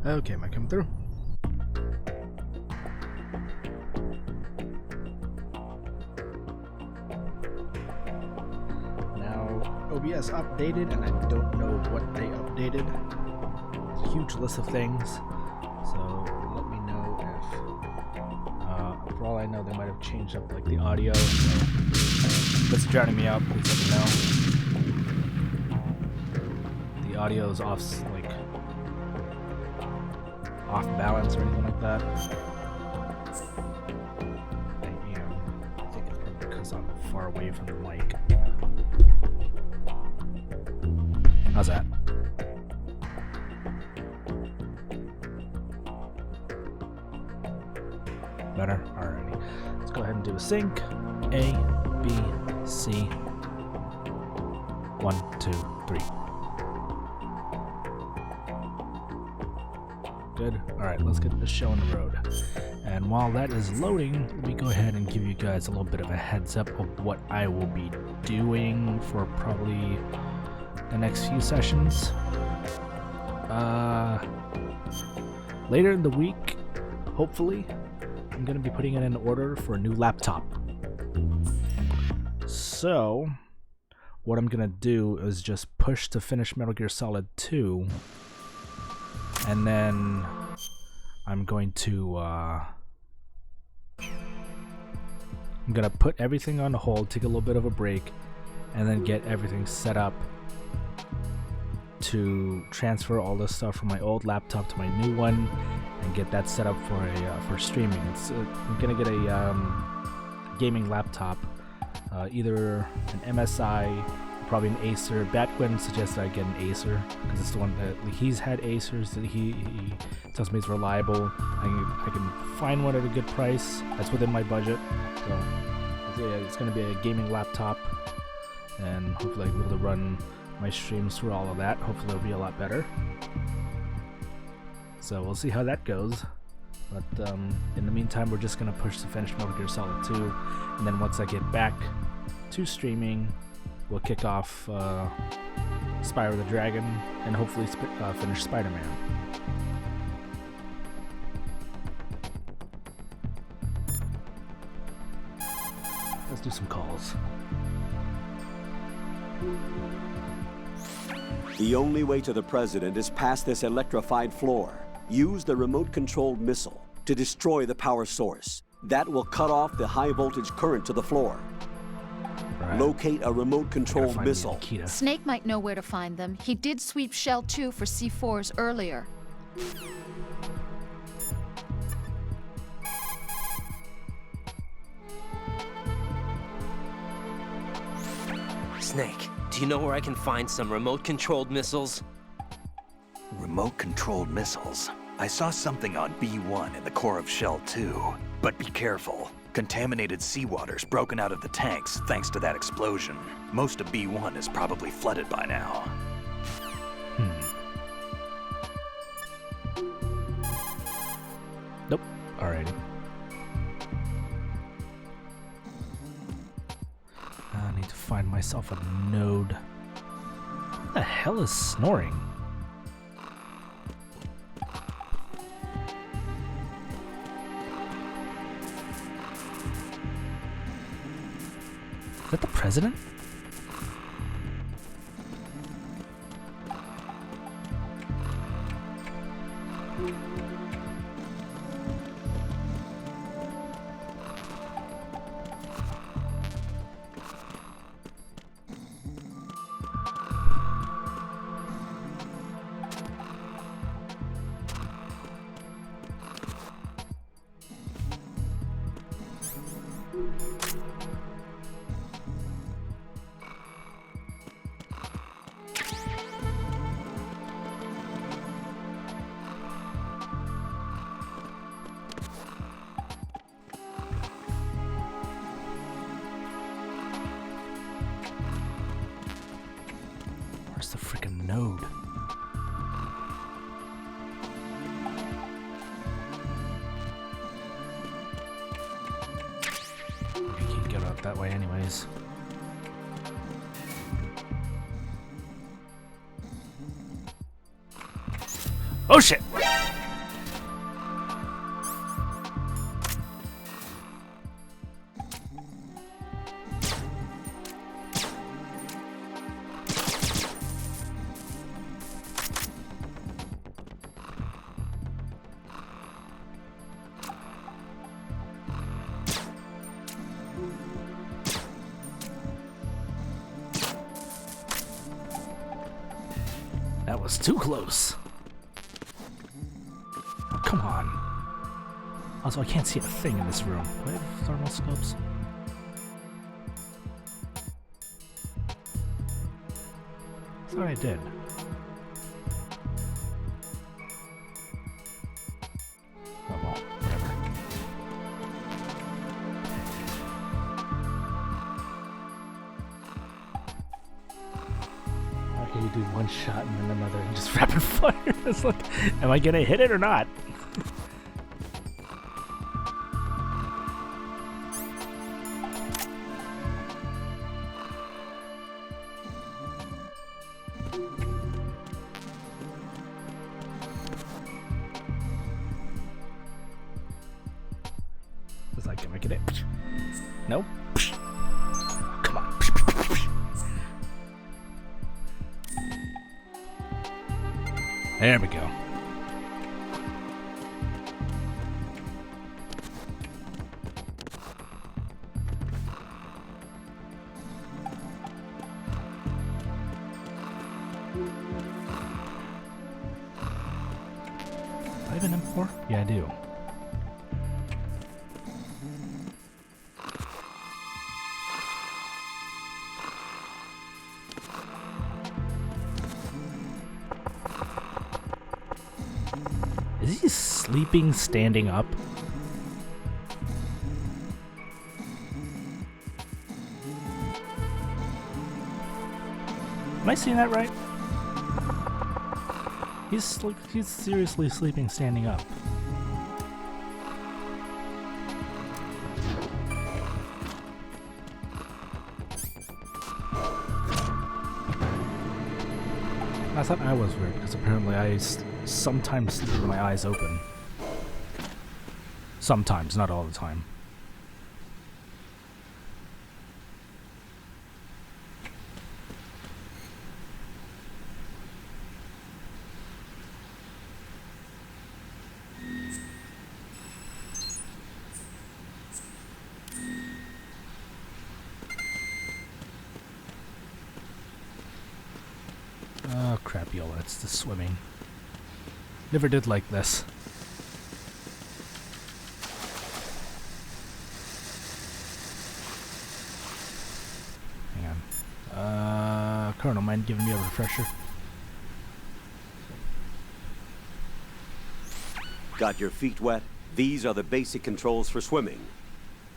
Okay, am I coming through? Now, OBS updated, and I don't know what they updated. It's a huge list of things, so let me know if, for all I know, they might have changed up like the audio. So if it's drowning me out, please let me know. The audio is off, like off balance or anything like that. I think it's probably because I'm far away from the mic. How's that? Better? Alrighty. Let's go ahead and do a sync. A, B, C. 1, 2, 3. Good. Alright, let's get this show on the road. And while that is loading, let me go ahead and give you guys a little bit of a heads up of what I will be doing for probably the next few sessions. Later in the week, hopefully, I'm going to be putting in an order for a new laptop. So, what I'm going to do is just push to finish Metal Gear Solid 2. And then I'm going to put everything on hold, take a little bit of a break, and then get everything set up to transfer all this stuff from my old laptop to my new one and get that set up for streaming. I'm gonna get a gaming laptop, either an MSI, probably an Acer. Batquin suggests I get an Acer because it's the one that he's had Acers that he tells me is reliable. I can find one at a good price that's within my budget. So it's going to be a gaming laptop, and hopefully I'll be able to run my streams through all of that. Hopefully it'll be a lot better. So we'll see how that goes. But in the meantime, we're just going to push to finish Metal Gear Solid 2, and then once I get back to streaming, we'll kick off Spyro the Dragon and hopefully finish Spider-Man. Let's do some calls. The only way to the president is past this electrified floor. Use the remote-controlled missile to destroy the power source. That will cut off the high-voltage current to the floor. Right. Locate a remote-controlled missile. Snake might know where to find them. He did sweep Shell 2 for C4s earlier. Snake, do you know where I can find some remote-controlled missiles? Remote-controlled missiles? I saw something on B1 in the core of Shell 2. But be careful. Contaminated seawater's broken out of the tanks thanks to that explosion. Most of B1 is probably flooded by now. Nope. Alrighty. I need to find myself a node. What the hell is snoring? Is that the president? Where's the freaking node? You can't get out that way anyways. Oh shit! That was too close. Oh, come on. Also, I can't see a thing in this room. Do I have thermal scopes? I thought I did. Oh well, whatever. Okay, you do one shot and then another and just rapid fire. It's like, am I gonna hit it or not? It's like, am I gonna? Nope. Oh, come on. There we go. Do I have an M4? Yeah, I do. Is he sleeping standing up? Am I seeing that right? He's seriously sleeping standing up. I thought I was weird because apparently I sometimes sleep with my eyes open. Sometimes, not all the time. Oh, crapiola, it's the swimming. Never did like this. Hang on. Colonel, mind giving me a refresher? Got your feet wet? These are the basic controls for swimming.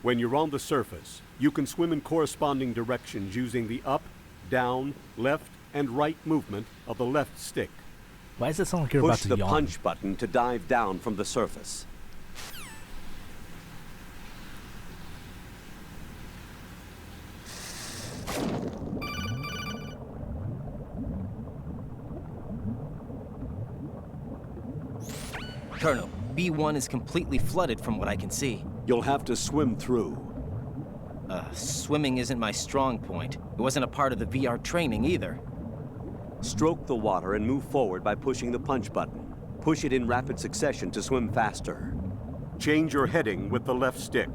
When you're on the surface, you can swim in corresponding directions using the up, down, left, and right movement of the left stick. Why does it sound like you're about Push to the yawn? punch button to dive down from the surface. Colonel, B1 is completely flooded from what I can see. You'll have to swim through. Swimming isn't my strong point. It wasn't a part of the VR training either. Stroke the water and move forward by pushing the punch button. Push it in rapid succession to swim faster. Change your heading with the left stick.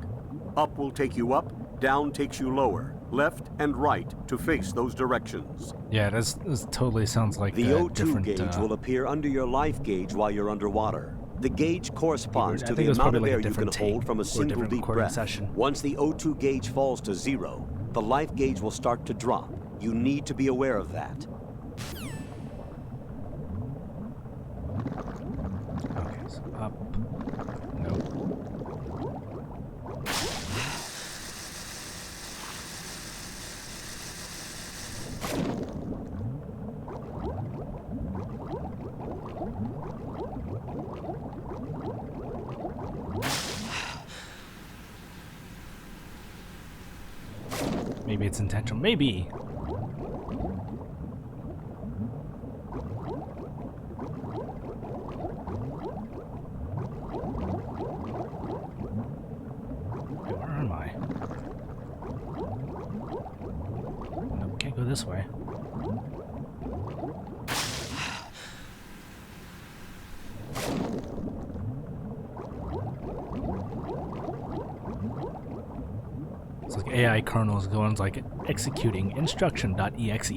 Up will take you up, down takes you lower. Left and right to face those directions. Yeah, this totally sounds like The a O2 different, gauge will appear under your life gauge while you're underwater. The gauge corresponds I to think the it was amount probably of like a air you can different tape hold from or a a single different deep recording breath. session. Once the O2 gauge falls to 0, the life gauge will start to drop. You need to be aware of that. Okay, so up. Nope. Maybe it's intentional. Maybe. Wait, where am I? Nope, can't go this way. It's like AI kernels going like executing instruction.exe.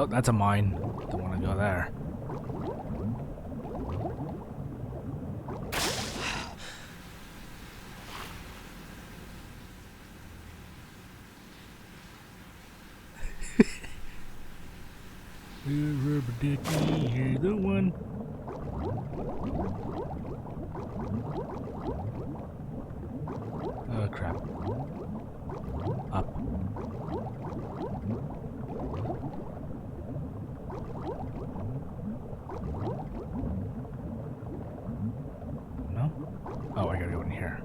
Oh, that's a mine. Don't want to go there. Rubber Dicky, you're the one. Oh crap. Up. No? Oh, I gotta go in here.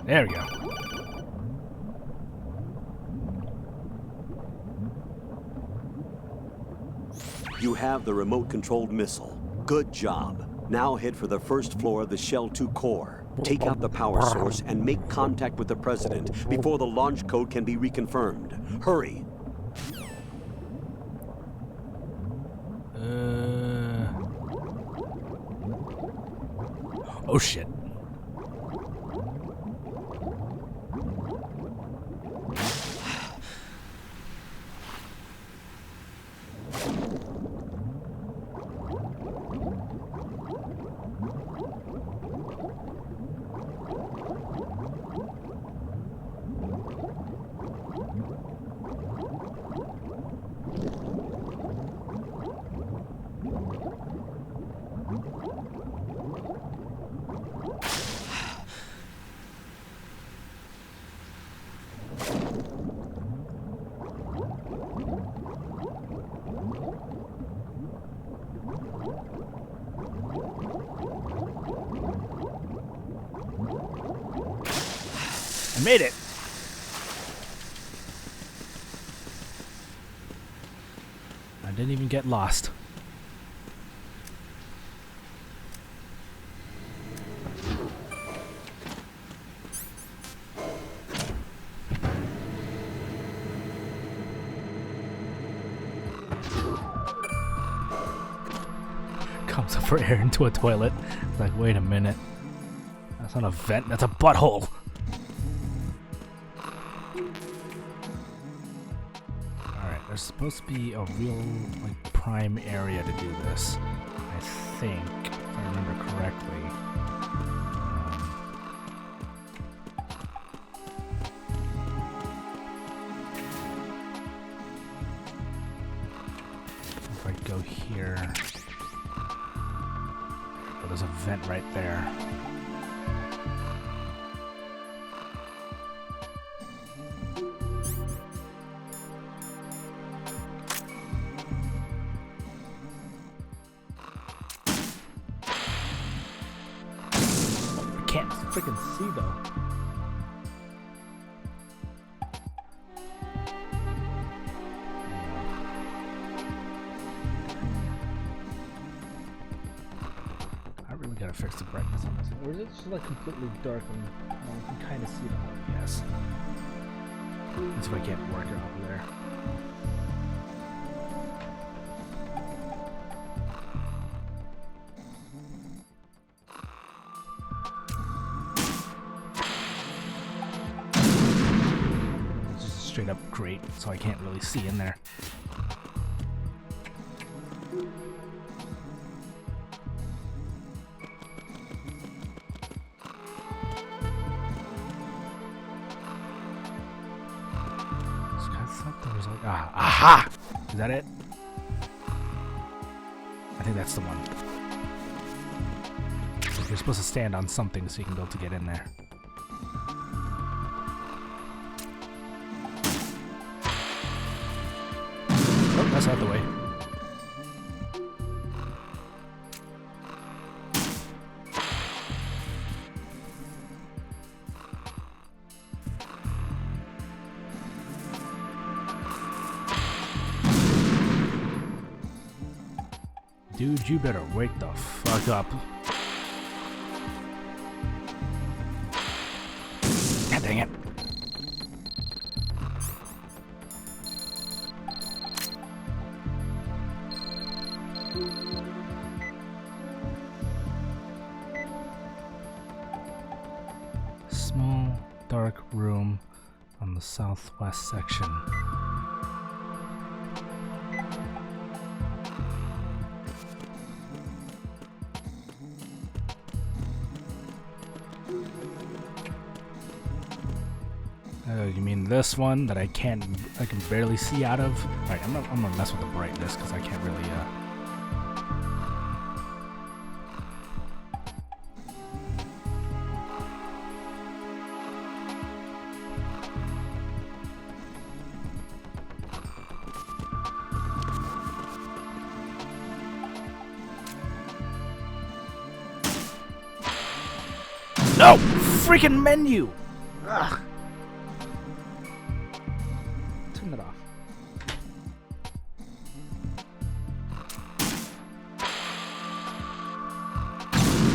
There we go. You have the remote-controlled missile. Good job. Now head for the first floor of the Shell 2 core. Take out the power source and make contact with the President before the launch code can be reconfirmed. Hurry. Oh shit. I made it. I didn't even get lost. Comes up for air into a toilet. It's like, wait a minute. That's not a vent, that's a butthole. There's supposed to be a real, like, prime area to do this, I think, if I remember correctly. If I go here, oh, there's a vent right there. Can't freaking see though. I really gotta fix the brightness on this. Or is it just like completely dark and you can kind of see the whole? Yes. That's if I can't work it over there. Straight up grate, so I can't really see in there. I thought there was like aha! Is that it? I think that's the one. You're supposed to stand on something so you can be able to get in there. That's out the way. Dude, you better wake the fuck up. God dang it. Small dark room on the southwest section. You mean this one that I can barely see out of? Alright, I'm gonna mess with the brightness because I can't really, No! Freaking menu! Ugh. Turn it off.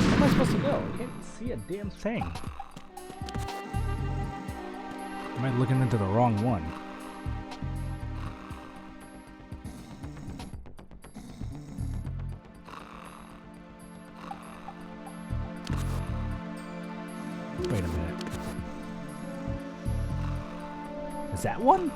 Where am I supposed to go? I can't see a damn thing. Am I looking into the wrong one? Wait a minute. Is that one?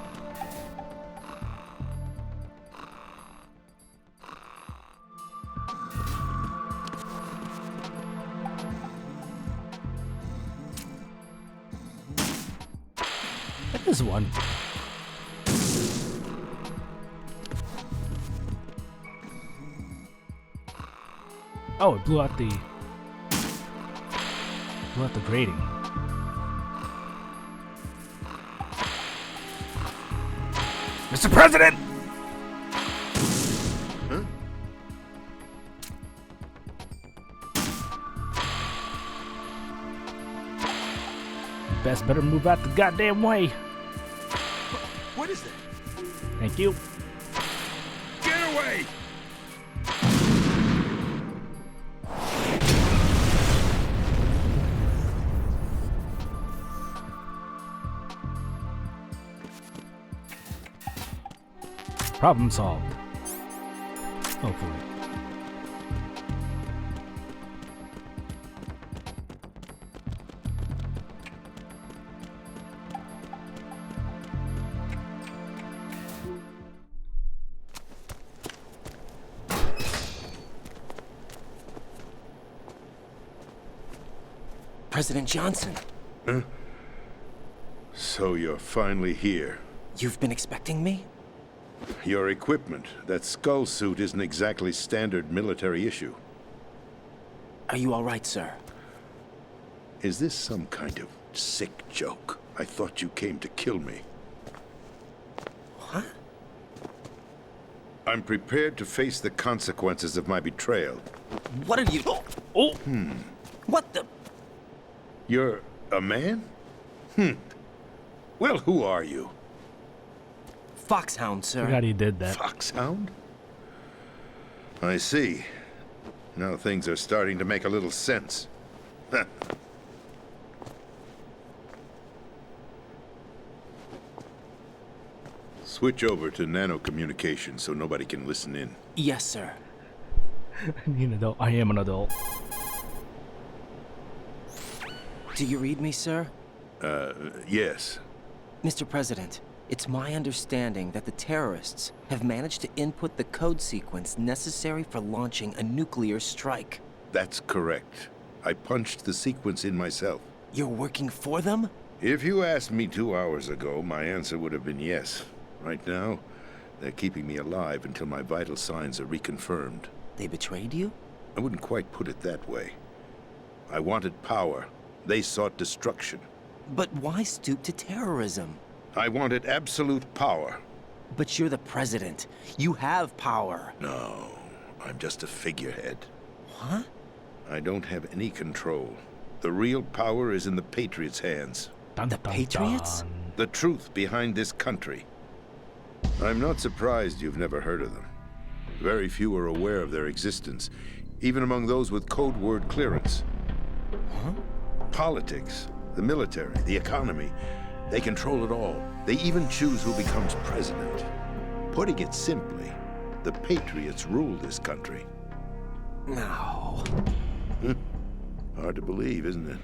That is one. Oh, it blew out the grating. Mr. President! Huh? Best better move out the goddamn way. What is that? Thank you. Get away! Problem solved. Hopefully. President Johnson, So you're finally here. you've been expecting me? Your equipment, that skull suit, isn't exactly standard military issue. Are you all right, sir? Is this some kind of sick joke? I thought you came to kill me. What? I'm prepared to face the consequences of my betrayal. What are you... Oh! What the... You're a man? Well, who are you? Foxhound, sir. Forgot he did that. Foxhound? I see. Now things are starting to make a little sense. Switch over to nano-communication so nobody can listen in. Yes, sir. I need an adult. I am an adult. Do you read me, sir? Yes. Mr. President, it's my understanding that the terrorists have managed to input the code sequence necessary for launching a nuclear strike. That's correct. I punched the sequence in myself. You're working for them? If you asked me 2 hours ago, my answer would have been yes. Right now, they're keeping me alive until my vital signs are reconfirmed. They betrayed you? I wouldn't quite put it that way. I wanted power. They sought destruction. But why stoop to terrorism? I wanted absolute power. But you're the president. You have power. No, I'm just a figurehead. What? I don't have any control. The real power is in the Patriots' hands. Dun, The dun, Patriots? dun. The truth behind this country. I'm not surprised you've never heard of them. Very few are aware of their existence, even among those with code word clearance. Huh? Politics, the military, the economy, they control it all. They even choose who becomes president. Putting it simply, the Patriots rule this country. No. Hard to believe, isn't it?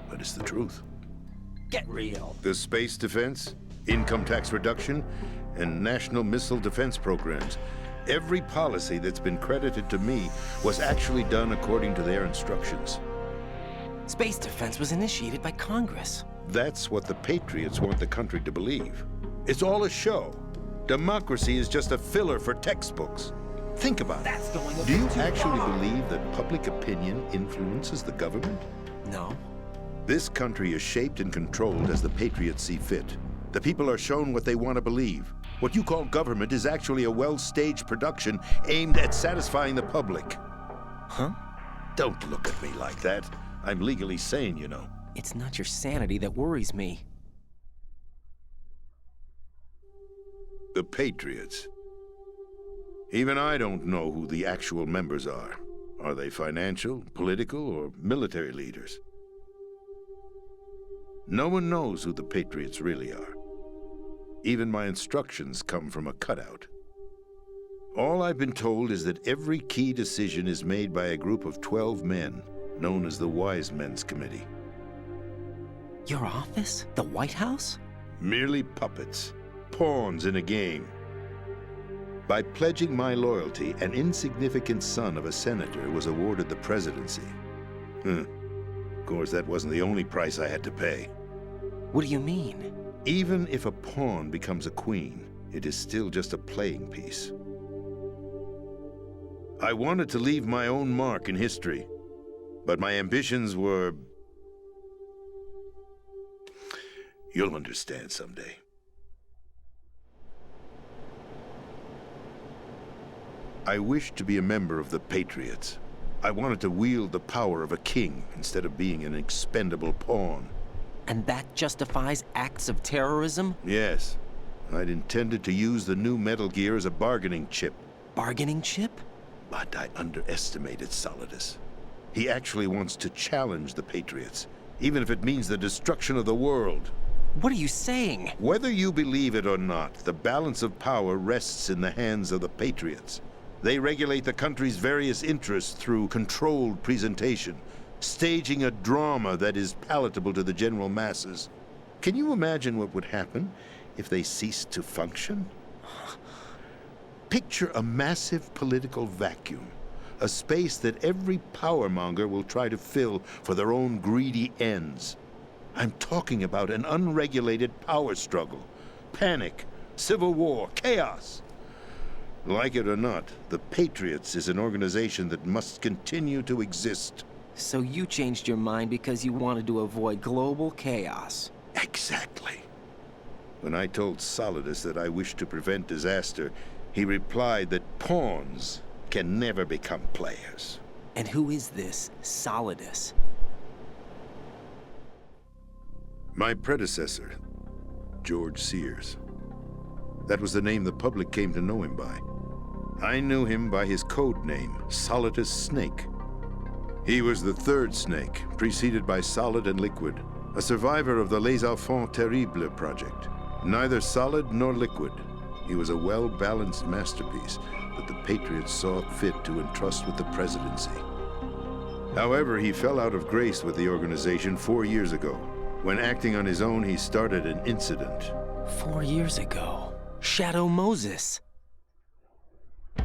But it's the truth. Get real. The space defense, income tax reduction, and national missile defense programs. Every policy that's been credited to me was actually done according to their instructions. Space defense was initiated by Congress. That's what the Patriots want the country to believe. It's all a show. Democracy is just a filler for textbooks. Think about it. That's going a Do you bit too actually far. believe that public opinion influences the government? No. This country is shaped and controlled as the Patriots see fit. The people are shown what they want to believe. What you call government is actually a well-staged production aimed at satisfying the public. Huh? Don't look at me like that. I'm legally sane, you know. It's not your sanity that worries me. The Patriots. Even I don't know who the actual members are. Are they financial, political, or military leaders? No one knows who the Patriots really are. Even my instructions come from a cutout. All I've been told is that every key decision is made by a group of 12 men, known as the Wise Men's Committee. Your office? The White House? Merely puppets, pawns in a game. By pledging my loyalty, an insignificant son of a senator was awarded the presidency. Of course, that wasn't the only price I had to pay. What do you mean? Even if a pawn becomes a queen, it is still just a playing piece. I wanted to leave my own mark in history, but my ambitions were... You'll understand someday. I wished to be a member of the Patriots. I wanted to wield the power of a king instead of being an expendable pawn. And that justifies acts of terrorism? Yes, I'd intended to use the new Metal Gear as a bargaining chip. Bargaining chip? But I underestimated Solidus. He actually wants to challenge the Patriots, even if it means the destruction of the world. What are you saying? Whether you believe it or not, the balance of power rests in the hands of the Patriots. They regulate the country's various interests through controlled presentation, staging a drama that is palatable to the general masses. Can you imagine what would happen if they ceased to function? Picture a massive political vacuum, a space that every powermonger will try to fill for their own greedy ends. I'm talking about an unregulated power struggle, panic, civil war, chaos. Like it or not, the Patriots is an organization that must continue to exist. So you changed your mind because you wanted to avoid global chaos. Exactly. When I told Solidus that I wished to prevent disaster, he replied that pawns can never become players. And who is this Solidus? My predecessor, George Sears. That was the name the public came to know him by. I knew him by his code name, Solidus Snake. He was the third snake, preceded by Solid and Liquid, a survivor of the Les Enfants Terribles project. Neither solid nor liquid, he was a well-balanced masterpiece that the Patriots saw fit to entrust with the presidency. However, he fell out of grace with the organization 4 years ago. When acting on his own, he started an incident. 4 years ago. Shadow Moses.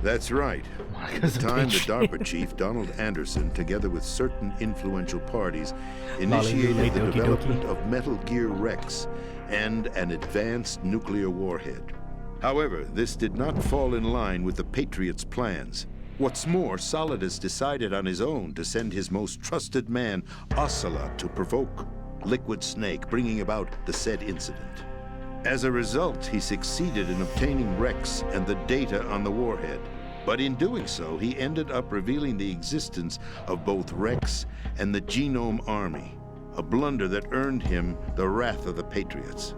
That's right. At the time, the DARPA chief, Donald Anderson, together with certain influential parties, initiated the Doki development Doki. of Metal Gear Rex and an advanced nuclear warhead. However, this did not fall in line with the Patriots' plans. What's more, Solidus decided on his own to send his most trusted man, Ocelot, to provoke Liquid Snake, bringing about the said incident. As a result, he succeeded in obtaining Rex and the data on the warhead. But in doing so, he ended up revealing the existence of both Rex and the Genome Army, a blunder that earned him the wrath of the Patriots.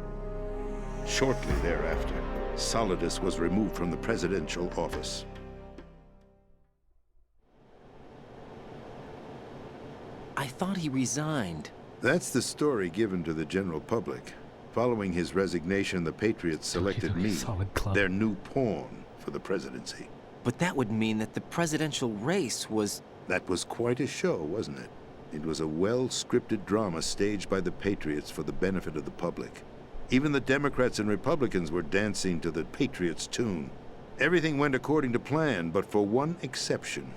Shortly thereafter, Solidus was removed from the presidential office. I thought he resigned. That's the story given to the general public. Following his resignation, the Patriots selected me, Solid club. their new pawn, for the presidency. But that would mean that the presidential race was... That was quite a show, wasn't it? It was a well-scripted drama staged by the Patriots for the benefit of the public. Even the Democrats and Republicans were dancing to the Patriots' tune. Everything went according to plan, but for one exception.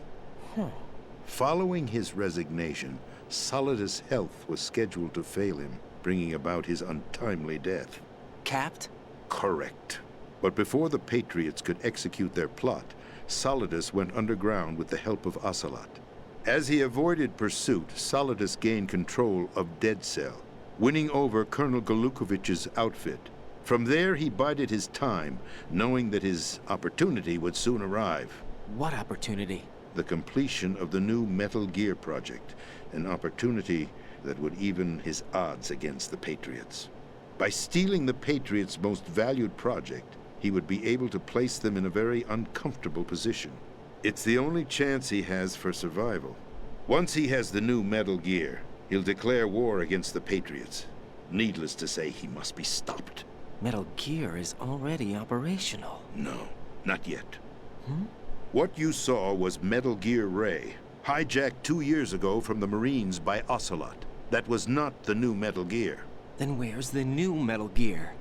Following his resignation, Solidus' health was scheduled to fail him, bringing about his untimely death. Capped? Correct. But before the Patriots could execute their plot, Solidus went underground with the help of Ocelot. As he avoided pursuit, Solidus gained control of Dead Cell, winning over Colonel Golukovich's outfit. From there, he bided his time, knowing that his opportunity would soon arrive. What opportunity? The completion of the new Metal Gear project, an opportunity that would even his odds against the Patriots. By stealing the Patriots' most valued project, he would be able to place them in a very uncomfortable position. It's the only chance he has for survival. Once he has the new Metal Gear, he'll declare war against the Patriots. Needless to say, he must be stopped. Metal Gear is already operational. No, not yet. What you saw was Metal Gear Ray, hijacked 2 years ago from the Marines by Ocelot. That was not the new Metal Gear. Then where's the new Metal Gear?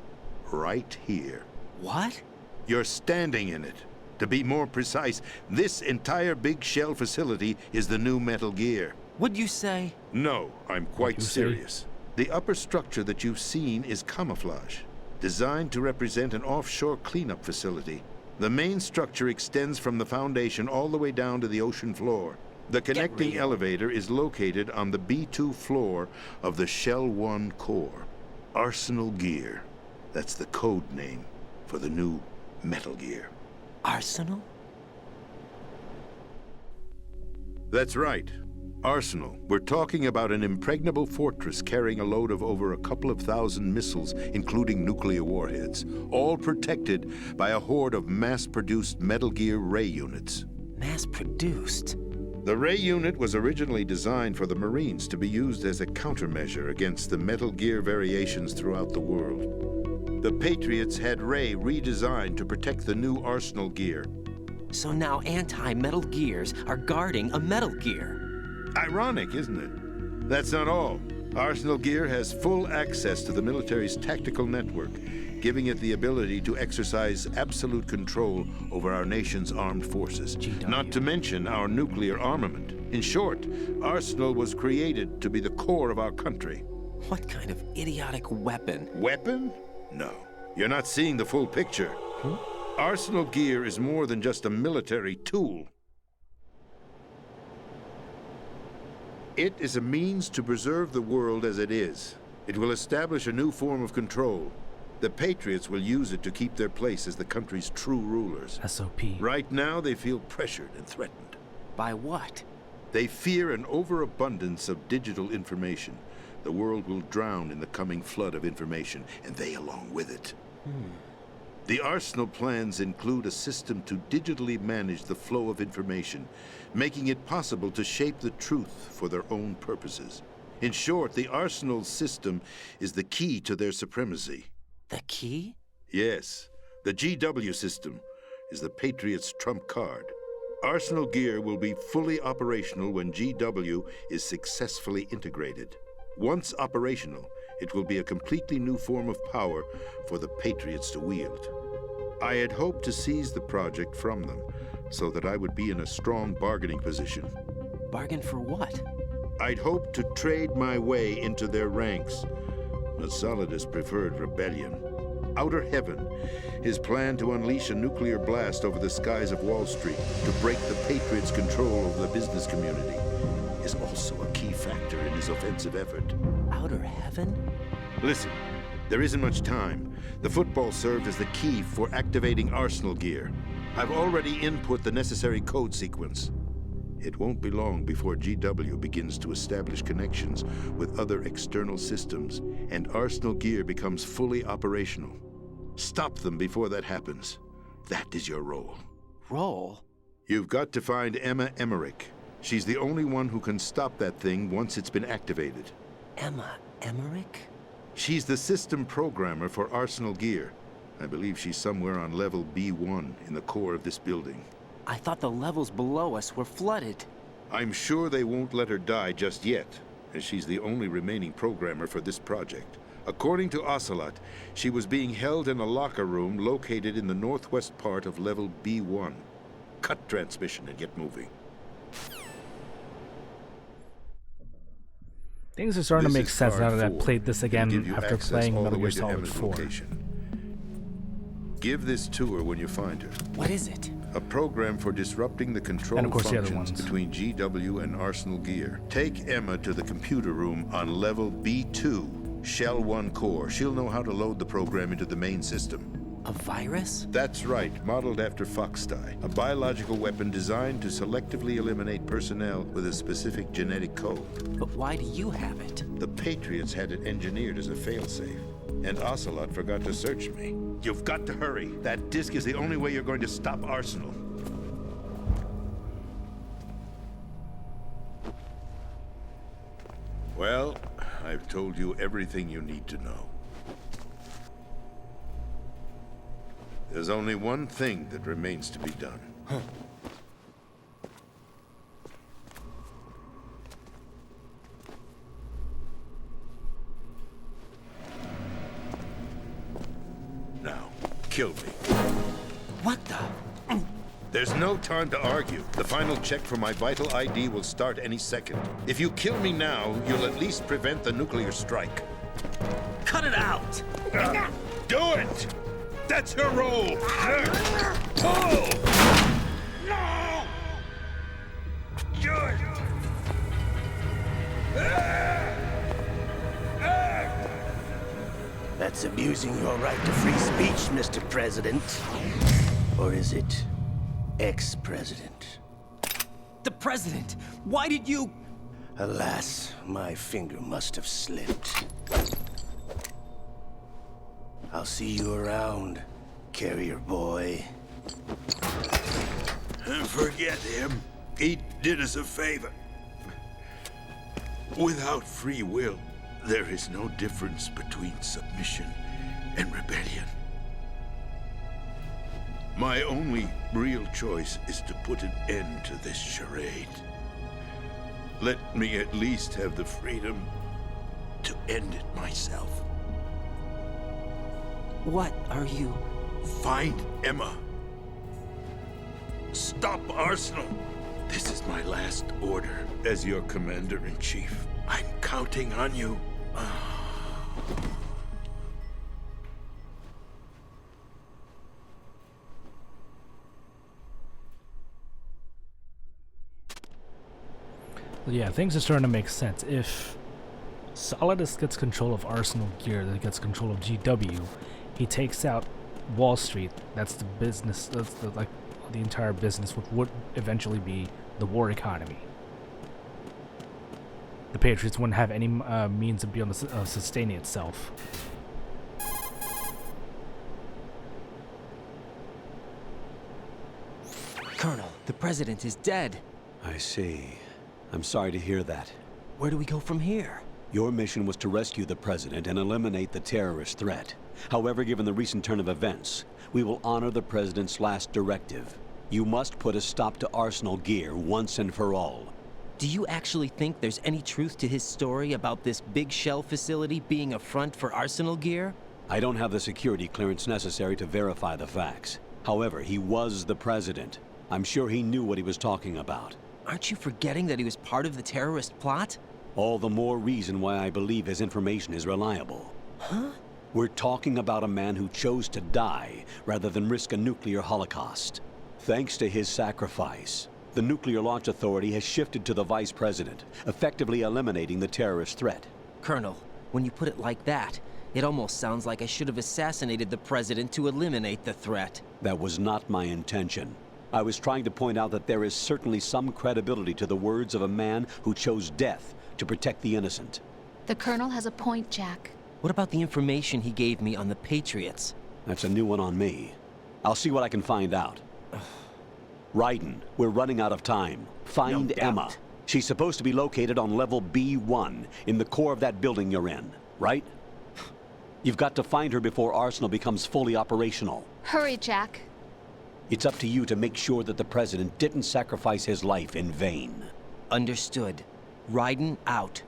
Right here. What? You're standing in it. To be more precise, this entire big shell facility is the new Metal Gear. What'd you say? No, I'm quite you say? serious. The upper structure that you've seen is camouflage, designed to represent an offshore cleanup facility. The main structure extends from the foundation all the way down to the ocean floor. The connecting real. elevator is located on the B2 floor of the Shell 1 core. Arsenal Gear. That's the code name for the new Metal Gear. Arsenal? That's right. Arsenal. We're talking about an impregnable fortress carrying a load of over a couple of thousand missiles, including nuclear warheads, all protected by a horde of mass-produced Metal Gear Ray units. Mass-produced? The Ray unit was originally designed for the Marines to be used as a countermeasure against the Metal Gear variations throughout the world. The Patriots had Ray redesigned to protect the new Arsenal Gear. So now anti-Metal Gears are guarding a Metal Gear. Ironic, isn't it? That's not all. Arsenal Gear has full access to the military's tactical network, giving it the ability to exercise absolute control over our nation's armed forces. Not to mention our nuclear armament. In short, Arsenal was created to be the core of our country. What kind of idiotic weapon? Weapon? No. You're not seeing the full picture. Arsenal Gear is more than just a military tool. It is a means to preserve the world as it is. It will establish a new form of control. The Patriots will use it to keep their place as the country's true rulers. SOP. Right now, they feel pressured and threatened. By what? They fear an overabundance of digital information. The world will drown in the coming flood of information, and they along with it. The Arsenal plans include a system to digitally manage the flow of information, making it possible to shape the truth for their own purposes. In short, the Arsenal system is the key to their supremacy. The key? Yes, the GW system is the Patriots' trump card. Arsenal Gear will be fully operational when GW is successfully integrated. Once operational, it will be a completely new form of power for the Patriots to wield. I had hoped to seize the project from them, so that I would be in a strong bargaining position. Bargain for what? I'd hoped to trade my way into their ranks, but Solidus preferred rebellion. Outer Heaven, his plan to unleash a nuclear blast over the skies of Wall Street to break the Patriots' control over the business community, is also a key factor in his offensive effort. Outer Heaven? Listen, there isn't much time. The football served as the key for activating Arsenal Gear. I've already input the necessary code sequence. It won't be long before GW begins to establish connections with other external systems, and Arsenal Gear becomes fully operational. Stop them before that happens. That is your role. Role? You've got to find Emma Emmerich. She's the only one who can stop that thing once it's been activated. Emma Emmerich? She's the system programmer for Arsenal Gear. I believe she's somewhere on level B1 in the core of this building. I thought the levels below us were flooded. I'm sure they won't let her die just yet, as she's the only remaining programmer for this project. According to Ocelot, she was being held in a locker room located in the northwest part of level B1. Cut transmission and get moving. Things are starting to make sense now that I've played this again Give you after access playing all the Metal way Gear to Solid Emma's 4. location. Give this to her when you find her. What is it? A program for disrupting the control And of course the other functions ones. between GW and Arsenal Gear. Take Emma to the computer room on level B2, Shell 1 core. She'll know how to load the program into the main system. A virus? That's right, modeled after Foxdie, a biological weapon designed to selectively eliminate personnel with a specific genetic code. But why do you have it? The Patriots had it engineered as a failsafe, and Ocelot forgot to search me. You've got to hurry. That disk is the only way you're going to stop Arsenal. Well, I've told you everything you need to know. There's only one thing that remains to be done. Now, kill me. What the? There's no time to argue. The final check for my vital ID will start any second. If you kill me now, you'll at least prevent the nuclear strike. Cut it out! Do it! That's her role! Pull! No! Do it! That's abusing your right to free speech, Mr. President. Or is it ex-president? The president! Why did you... Alas, my finger must have slipped. I'll see you around, carrier boy. Forget him. He did us a favor. Without free will, there is no difference between submission and rebellion. My only real choice is to put an end to this charade. Let me at least have the freedom to end it myself. What are you... Find Emma. Stop Arsenal. This is my last order as your commander-in-chief. I'm counting on you. Yeah, things are starting to make sense. If Solidus gets control of Arsenal Gear, that gets control of GW, he takes out Wall Street. That's the business. That's the entire business, which would eventually be the war economy. The Patriots wouldn't have any means of being able to sustain itself. Colonel, the president is dead. I see. I'm sorry to hear that. Where do we go from here? Your mission was to rescue the president and eliminate the terrorist threat. However, given the recent turn of events, we will honor the president's last directive. You must put a stop to Arsenal Gear once and for all. Do you actually think there's any truth to his story about this big shell facility being a front for Arsenal Gear? I don't have the security clearance necessary to verify the facts. However, he was the president. I'm sure he knew what he was talking about. Aren't you forgetting that he was part of the terrorist plot? All the more reason why I believe his information is reliable. Huh? We're talking about a man who chose to die rather than risk a nuclear holocaust. Thanks to his sacrifice, the Nuclear Launch Authority has shifted to the vice president, effectively eliminating the terrorist threat. Colonel, when you put it like that, it almost sounds like I should have assassinated the president to eliminate the threat. That was not my intention. I was trying to point out that there is certainly some credibility to the words of a man who chose death to protect the innocent. The Colonel has a point, Jack. What about the information he gave me on the Patriots? That's a new one on me. I'll see what I can find out. Raiden, we're running out of time. Find Emma. She's supposed to be located on level B1, in the core of that building you're in, right? You've got to find her before Arsenal becomes fully operational. Hurry, Jack. It's up to you to make sure that the president didn't sacrifice his life in vain. Understood. Raiden out.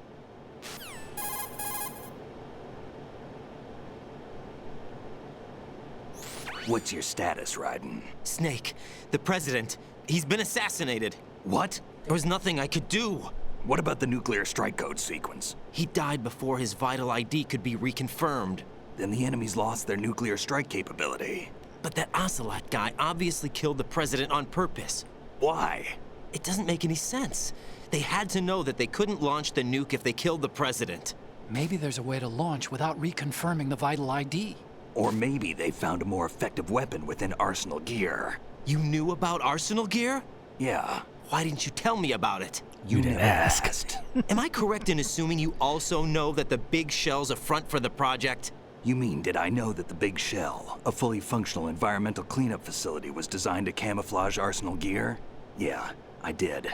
What's your status, Raiden? Snake, the president, he's been assassinated. What? There was nothing I could do. What about the nuclear strike code sequence? He died before his vital ID could be reconfirmed. Then the enemy's lost their nuclear strike capability. But that Ocelot guy obviously killed the president on purpose. Why? It doesn't make any sense. They had to know that they couldn't launch the nuke if they killed the president. Maybe there's a way to launch without reconfirming the vital ID. Or maybe they found a more effective weapon within Arsenal gear. You knew about Arsenal gear? Yeah. Why didn't you tell me about it? You didn't ask. Am I correct in assuming you also know that the big shell's a front for the project? You mean, did I know that the Big Shell, a fully functional environmental cleanup facility, was designed to camouflage Arsenal gear? Yeah, I did.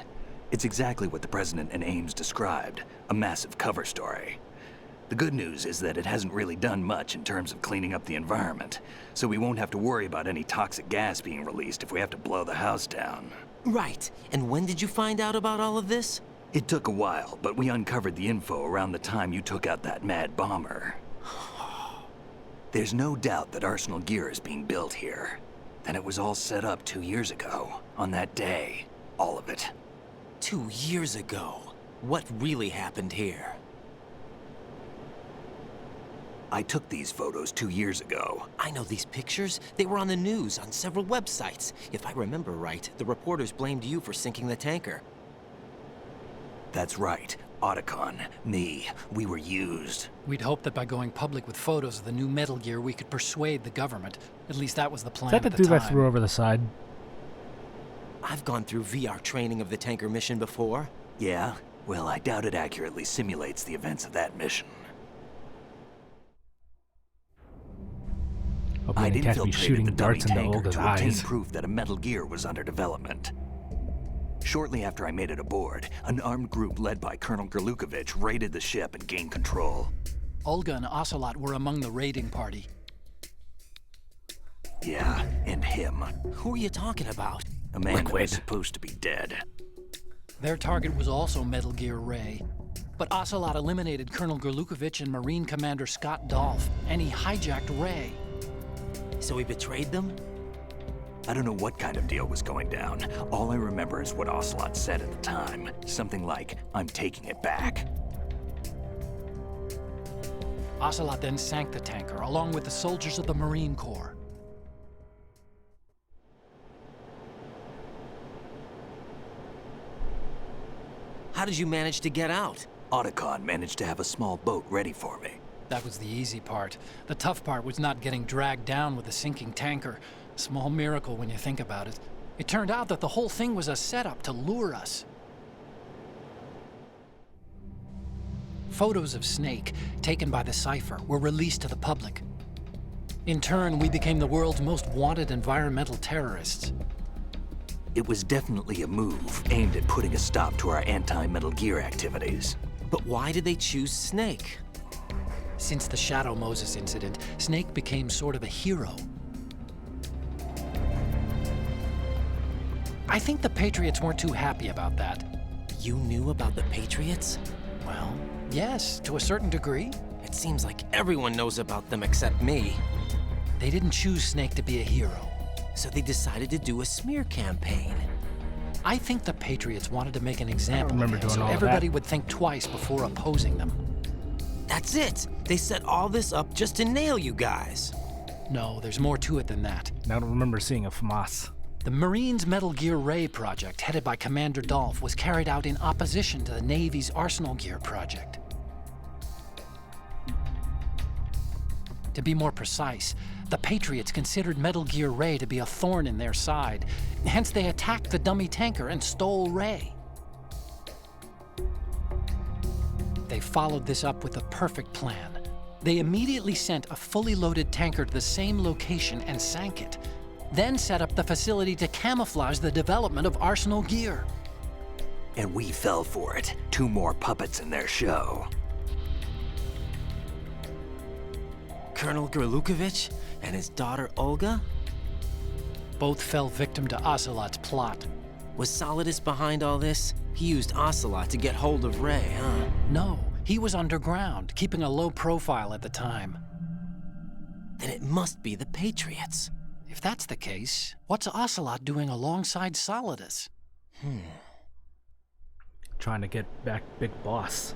It's exactly what the President and Ames described, a massive cover story. The good news is that it hasn't really done much in terms of cleaning up the environment, so we won't have to worry about any toxic gas being released if we have to blow the house down. Right. And when did you find out about all of this? It took a while, but we uncovered the info around the time you took out that mad bomber. There's no doubt that Arsenal gear is being built here. And it was all set up 2 years ago, on that day. All of it. 2 years ago. What really happened here? I took these photos 2 years ago. I know these pictures. They were on the news, on several websites. If I remember right, the reporters blamed you for sinking the tanker. That's right. Otacon, me, we were used. We'd hoped that by going public with photos of the new Metal Gear, we could persuade the government. At least that was the plan Is that at the the dude I time. threw over the side? I've gone through VR training of the tanker mission before. Yeah? Well, I doubt it accurately simulates the events of that mission. Hope I'd they can't be infiltrated shooting the dummy darts into tanker Olga's to obtain eyes. proof that a Metal Gear was under development. Shortly after I made it aboard, an armed group led by Colonel Gerlukovich raided the ship and gained control. Olga and Ocelot were among the raiding party. Yeah, and him. Who are you talking about? A man that Liquid. was supposed to be dead. Their target was also Metal Gear Ray. But Ocelot eliminated Colonel Gerlukovich and Marine Commander Scott Dolph, and he hijacked Ray. So he betrayed them? I don't know what kind of deal was going down. All I remember is what Ocelot said at the time. Something like, "I'm taking it back." Ocelot then sank the tanker, along with the soldiers of the Marine Corps. How did you manage to get out? Otacon managed to have a small boat ready for me. That was the easy part. The tough part was not getting dragged down with the sinking tanker. A small miracle when you think about it. It turned out that the whole thing was a setup to lure us. Photos of Snake, taken by the Cypher, were released to the public. In turn, we became the world's most wanted environmental terrorists. It was definitely a move aimed at putting a stop to our anti-Metal Gear activities. But why did they choose Snake? Since the Shadow Moses incident, Snake became sort of a hero. I think the Patriots weren't too happy about that. You knew about the Patriots? Well, yes, to a certain degree. It seems like everyone knows about them except me. They didn't choose Snake to be a hero. So they decided to do a smear campaign. I think the Patriots wanted to make an example remember of him, doing so all of everybody that. would think twice before opposing them. That's it! They set all this up just to nail you guys. No, there's more to it than that. I don't remember seeing a FAMAS. The Marines' Metal Gear Ray project, headed by Commander Dolph, was carried out in opposition to the Navy's Arsenal Gear project. To be more precise, the Patriots considered Metal Gear Ray to be a thorn in their side. Hence, they attacked the dummy tanker and stole Ray. They followed this up with a perfect plan. They immediately sent a fully loaded tanker to the same location and sank it, then set up the facility to camouflage the development of Arsenal Gear. And we fell for it. 2 more puppets in their show. Colonel Gerlukovich and his daughter Olga? Both fell victim to Ocelot's plot. Was Solidus behind all this? He used Ocelot to get hold of Ray, huh? No, he was underground, keeping a low profile at the time. Then it must be the Patriots. If that's the case, what's Ocelot doing alongside Solidus? Trying to get back Big Boss.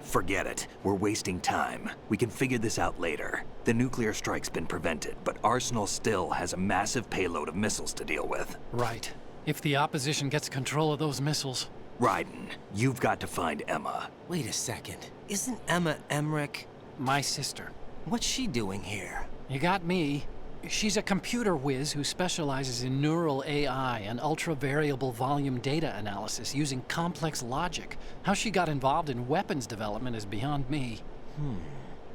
Forget it. We're wasting time. We can figure this out later. The nuclear strike's been prevented, but Arsenal still has a massive payload of missiles to deal with. Right. If the opposition gets control of those missiles... Raiden, you've got to find Emma. Wait a second. Isn't Emma Emmerich? My sister. What's she doing here? You got me. She's a computer whiz who specializes in neural AI and ultra-variable volume data analysis using complex logic. How she got involved in weapons development is beyond me.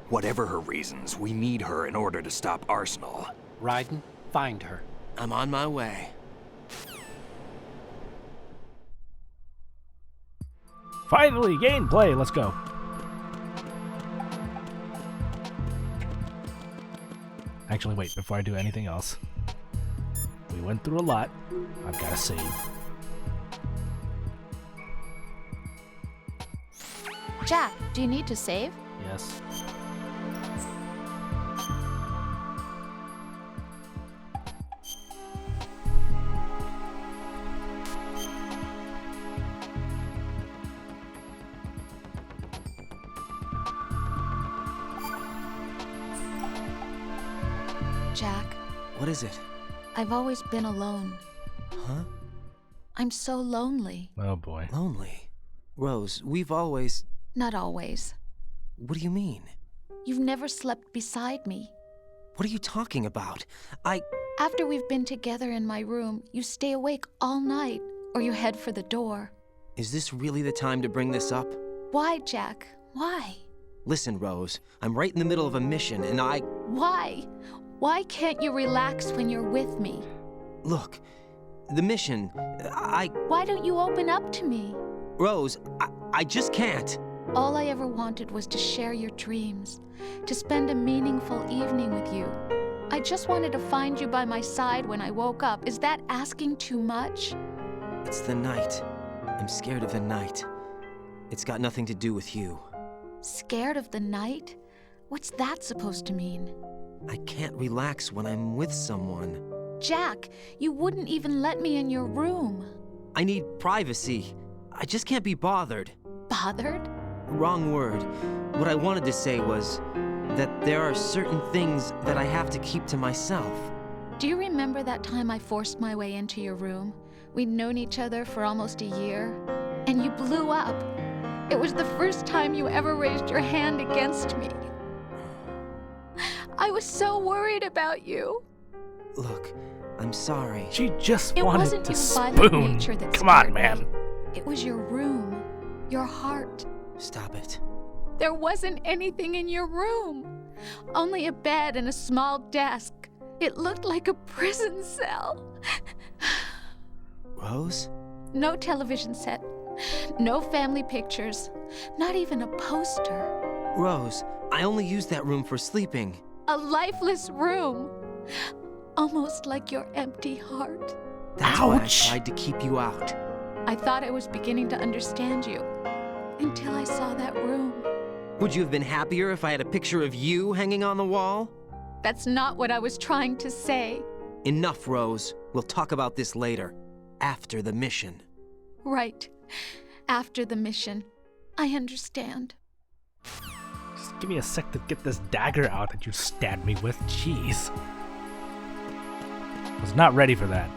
Whatever her reasons, we need her in order to stop Arsenal. Raiden, find her. I'm on my way. Finally, gameplay. Let's go. Actually, wait, before I do anything else. We went through a lot. I've got to save. Jack, do you need to save? Yes. Jack, What is it? I've always been alone. Huh? I'm so lonely. Oh boy. Lonely? Rose, we've always... Not always. What do you mean? You've never slept beside me. What are you talking about? After we've been together in my room, you stay awake all night, or you head for the door. Is this really the time to bring this up? Why, Jack? Why? Listen, Rose, I'm right in the middle of a mission and Why? Why can't you relax when you're with me? Look, the mission, Why don't you open up to me? Rose, I just can't. All I ever wanted was to share your dreams, to spend a meaningful evening with you. I just wanted to find you by my side when I woke up. Is that asking too much? It's the night. I'm scared of the night. It's got nothing to do with you. Scared of the night? What's that supposed to mean? I can't relax when I'm with someone. Jack, you wouldn't even let me in your room. I need privacy. I just can't be bothered. Bothered? Wrong word. What I wanted to say was that there are certain things that I have to keep to myself. Do you remember that time I forced my way into your room? We'd known each other for almost a year, and you blew up. It was the first time you ever raised your hand against me. I was so worried about you. Look, I'm sorry. She just It wanted wasn't to your violent spoon. nature that Come on, scared man. me. It was your room, your heart. Stop it. There wasn't anything in your room. Only a bed and a small desk. It looked like a prison cell. Rose? No television set. No family pictures. Not even a poster. Rose, I only use that room for sleeping. A lifeless room. Almost like your empty heart. That's why I Ouch. tried to keep you out. I thought I was beginning to understand you. Until I saw that room. Would you have been happier if I had a picture of you hanging on the wall? That's not what I was trying to say. Enough, Rose. We'll talk about this later. After the mission. Right. After the mission. I understand. Just give me a sec to get this dagger out that you stabbed me with. Jeez. Was not ready for that.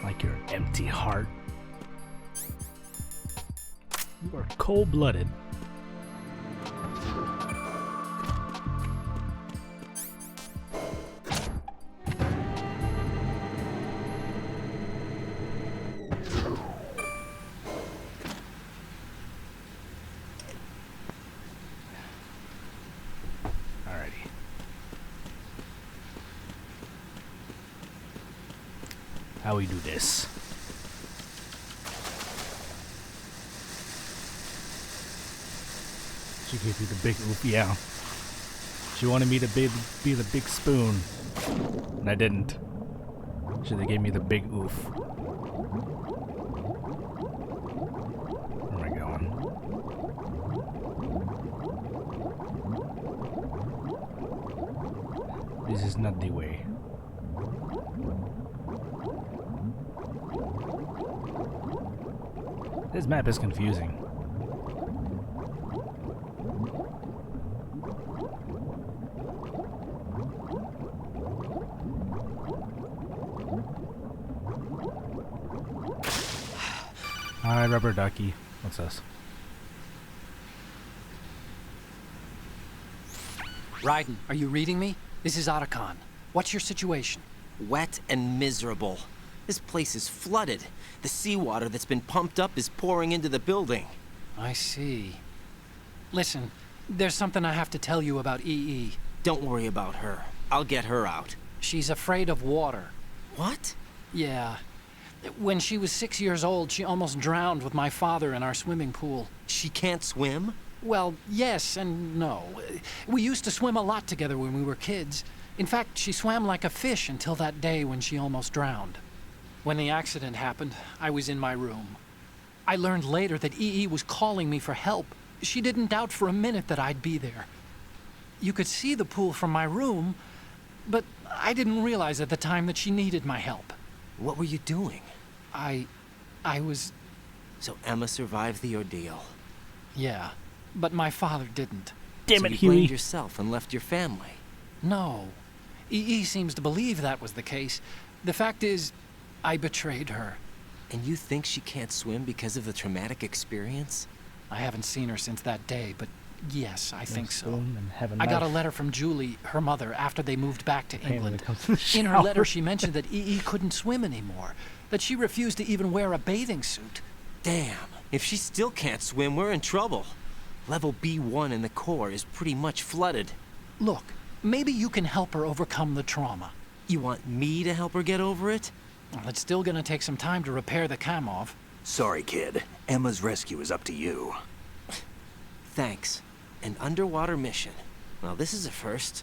Like your empty heart. You are cold-blooded. Alrighty. How we do this? She gave you the big oop, yeah. She wanted me to be the big spoon, and I didn't. Should have gave me the big oof. Where am I going? This is not the way. This map is confusing. Hi, rubber ducky. What's this? Raiden, are you reading me? This is Otacon. What's your situation? Wet and miserable. This place is flooded. The seawater that's been pumped up is pouring into the building. I see. Listen, there's something I have to tell you about EE. Don't worry about her. I'll get her out. She's afraid of water. What? Yeah. When she was 6 years old, she almost drowned with my father in our swimming pool. She can't swim? Well, yes and no. We used to swim a lot together when we were kids. In fact, she swam like a fish until that day when she almost drowned. When the accident happened, I was in my room. I learned later that EE was calling me for help. She didn't doubt for a minute that I'd be there. You could see the pool from my room, but I didn't realize at the time that she needed my help. What were you doing? I was... So Emma survived the ordeal. Yeah, but my father didn't. Damn So it, you Huey. blamed yourself and left your family. No. EE seems to believe that was the case. The fact is, I betrayed her. And you think she can't swim because of the traumatic experience? I haven't seen her since that day, but yes, I think so. Spoon and have a I got a knife. letter from Julie, her mother, after they moved back to Pain when England. it comes to the In her shower. letter, she mentioned that EE couldn't swim anymore, that she refused to even wear a bathing suit. Damn. If she still can't swim, we're in trouble. Level B1 in the core is pretty much flooded. Look, maybe you can help her overcome the trauma. You want me to help her get over it? Well, it's still gonna take some time to repair the Kamov. Sorry, kid. Emma's rescue is up to you. Thanks. An underwater mission. Well, this is a first.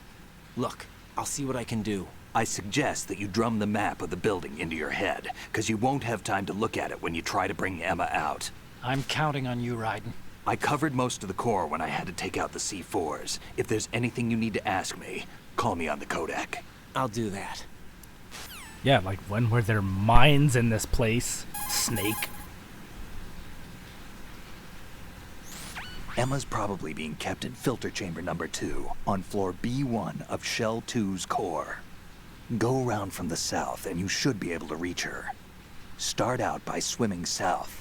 Look, I'll see what I can do. I suggest that you drum the map of the building into your head, because you won't have time to look at it when you try to bring Emma out. I'm counting on you, Raiden. I covered most of the core when I had to take out the C4s. If there's anything you need to ask me, call me on the codec. I'll do that. Yeah, like when were there mines in this place? Snake. Emma's probably being kept in filter chamber number 2 on floor B1 of Shell 2's core. Go around from the south and you should be able to reach her. Start out by swimming south.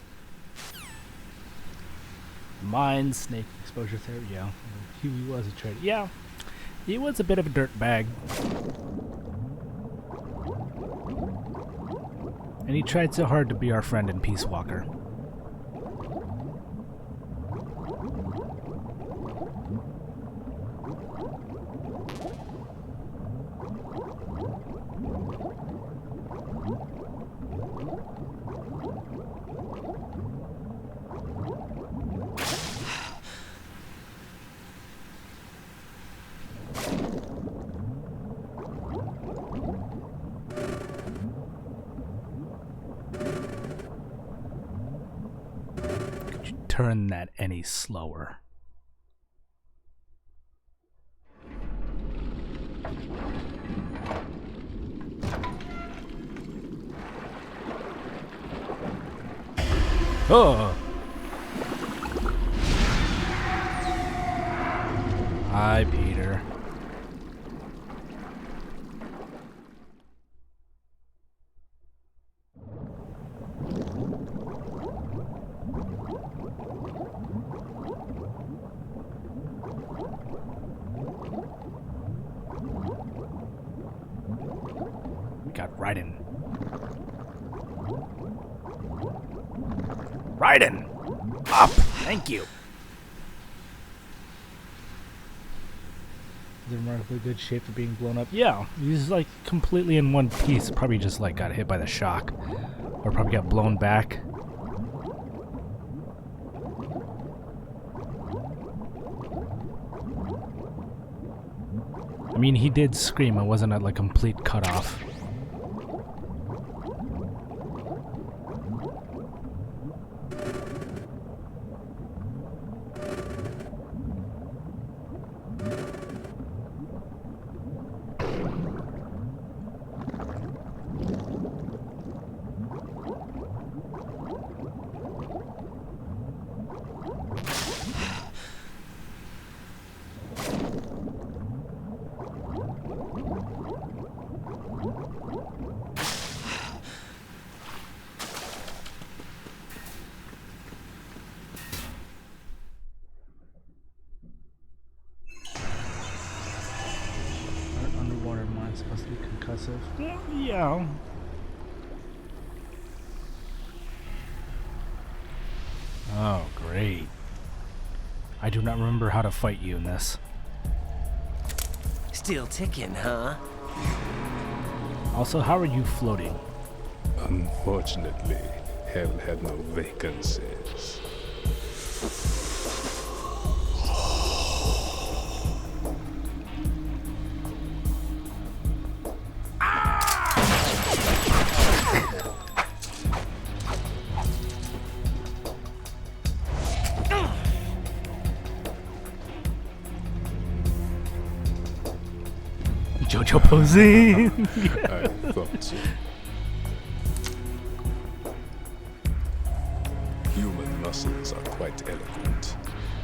Mines, snake exposure therapy. Yeah, Huey was a traitor. Yeah, he was a bit of a dirtbag. And he tried so hard to be our friend in Peace Walker. Turn that any slower. Oh! Hi, Peter. Got Raiden. Raiden! Up! Thank you. Is in remarkably good shape for being blown up? Yeah, he's like completely in one piece. Probably just like got hit by the shock. Or probably got blown back. I mean, he did scream. It wasn't a like complete cutoff. Underwater mine supposed to be concussive. Yeah. Oh, great. I do not remember how to fight you in this. Still ticking, huh? Also, how are you floating? Unfortunately, hell had no vacancies. Jojo posing. I thought so. Human muscles are quite eloquent.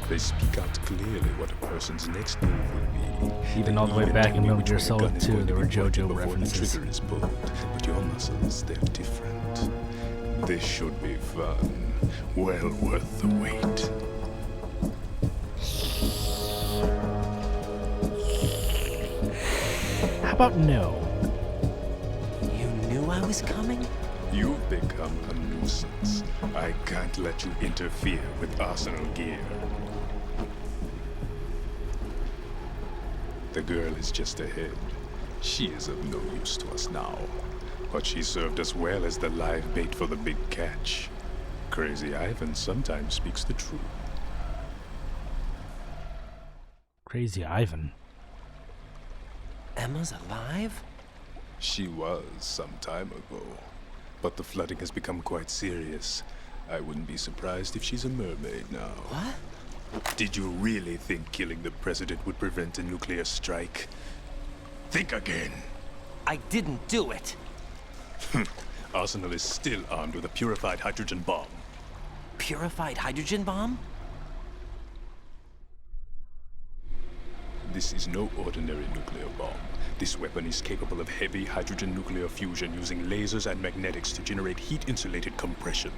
They speak out clearly what a person's next move will be. Even all the way They back in tell Metal me which Gear way a Solid gun is 2, going there to were be pointed JoJo before the references. trigger is pulled. But your muscles, they're different. This should be fun. Well worth the wait. How about no? You knew I was coming? You've become a nuisance. I can't let you interfere with Arsenal gear. The girl is just ahead. She is of no use to us now. But she served us well as the live bait for the big catch. Crazy Ivan sometimes speaks the truth. Crazy Ivan. Emma's alive? She was some time ago. But the flooding has become quite serious. I wouldn't be surprised if she's a mermaid now. What? Did you really think killing the president would prevent a nuclear strike? Think again. I didn't do it. Arsenal is still armed with a purified hydrogen bomb. Purified hydrogen bomb? This is no ordinary nuclear bomb. This weapon is capable of heavy hydrogen nuclear fusion using lasers and magnetics to generate heat-insulated compression.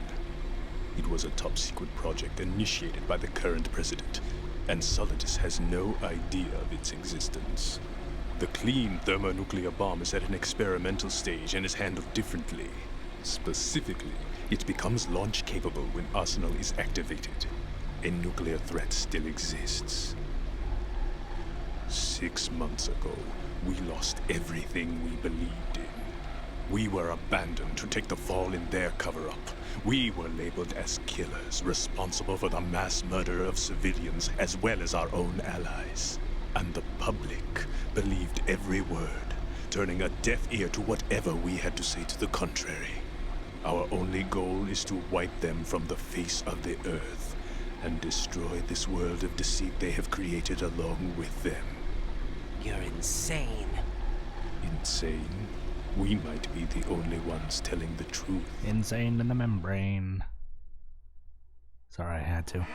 It was a top-secret project initiated by the current president, and Solidus has no idea of its existence. The clean thermonuclear bomb is at an experimental stage and is handled differently. Specifically, it becomes launch-capable when Arsenal is activated. A nuclear threat still exists. 6 months ago, we lost everything we believed in. We were abandoned to take the fall in their cover-up. We were labeled as killers, responsible for the mass murder of civilians as well as our own allies. And the public believed every word, turning a deaf ear to whatever we had to say to the contrary. Our only goal is to wipe them from the face of the earth and destroy this world of deceit they have created along with them. You're insane. Insane? We might be the only ones telling the truth. Insane in the membrane. Sorry, I had to.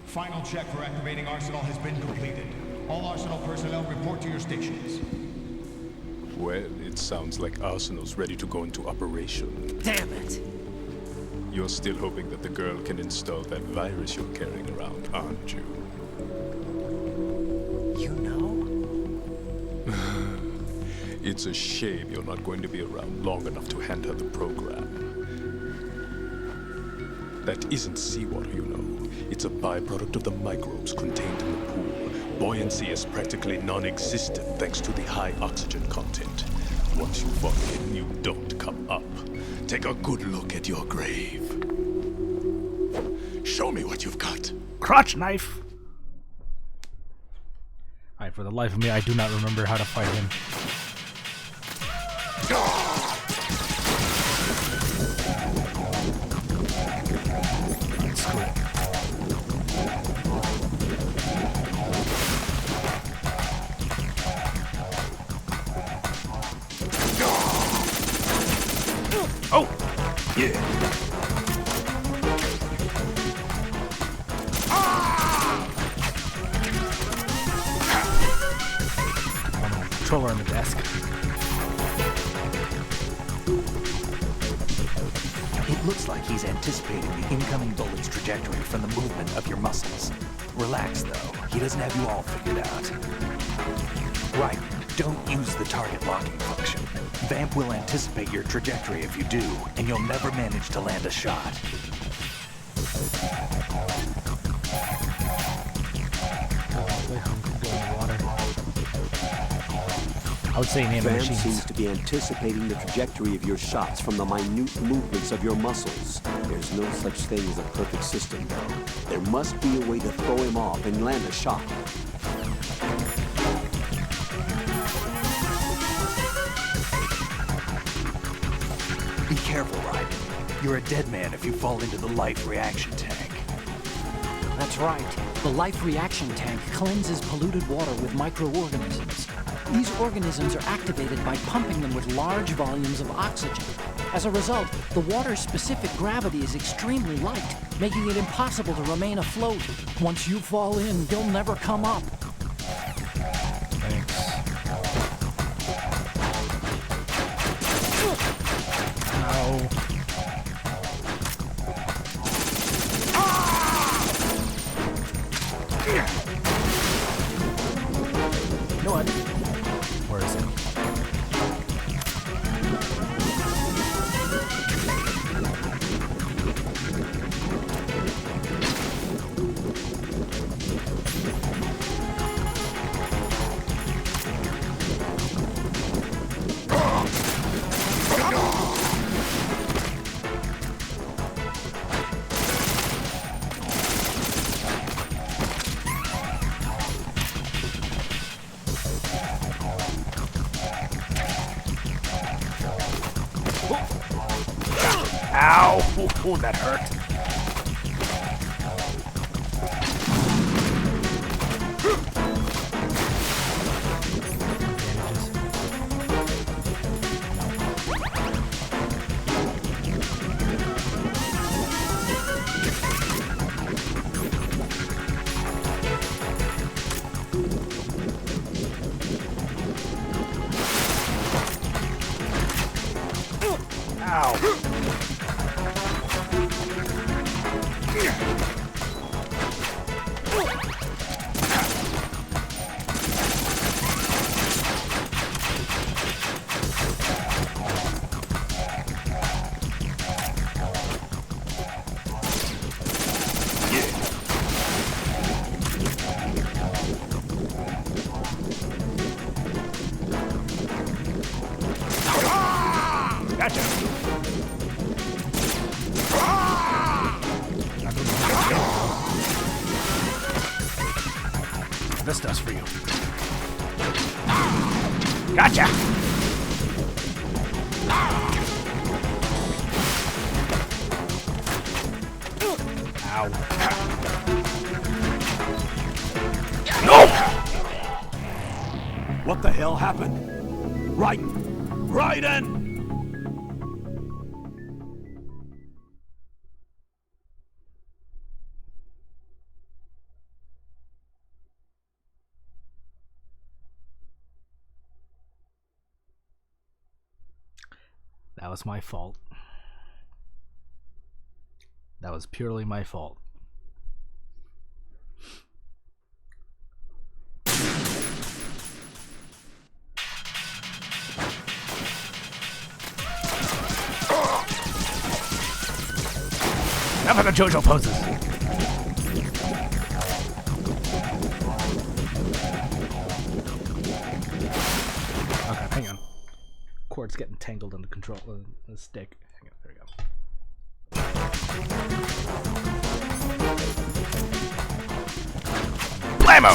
Final check for activating Arsenal has been completed. All Arsenal personnel report to your stations. Well, it sounds like Arsenal's ready to go into operation. Damn it! You're still hoping that the girl can install that virus you're carrying around, aren't you? You know? It's a shame you're not going to be around long enough to hand her the program. That isn't seawater, you know. It's a byproduct of the microbes contained in the pool. Buoyancy is practically non-existent thanks to the high oxygen content. Once you fall in, you don't come up. Take a good look at your grave. Show me what you've got. Crotch knife! Alright, for the life of me, I do not remember how to fight him. Screw it. Oh! Yeah. Controller on the desk. It looks like he's anticipating the incoming bullet's trajectory from the movement of your muscles. Relax, though. He doesn't have you all figured out. Right. Don't use the target locking function. Vamp will anticipate your trajectory if you do, and you'll never manage to land a shot. I would say name Vamp machines. seems to be anticipating the trajectory of your shots from the minute movements of your muscles. There's no such thing as a perfect system, though. There must be a way to throw him off and land a shot. Be careful, Ryden. You're a dead man if you fall into the life reaction tank. That's right. The life reaction tank cleanses polluted water with microorganisms. These organisms are activated by pumping them with large volumes of oxygen. As a result, the water's specific gravity is extremely light, making it impossible to remain afloat. Once you fall in, you'll never come up. Thanks. Ow. You know what? Where is it? Ow! Oh, that hurt. Ow! Gotcha! This does for you. Gotcha! Ow. No! What the hell happened? Ryden! That was my fault. That was purely my fault. Enough of the JoJo poses. Okay, hang on. Cord's getting tangled in the control the stick. Hang on, there we go. Blammo!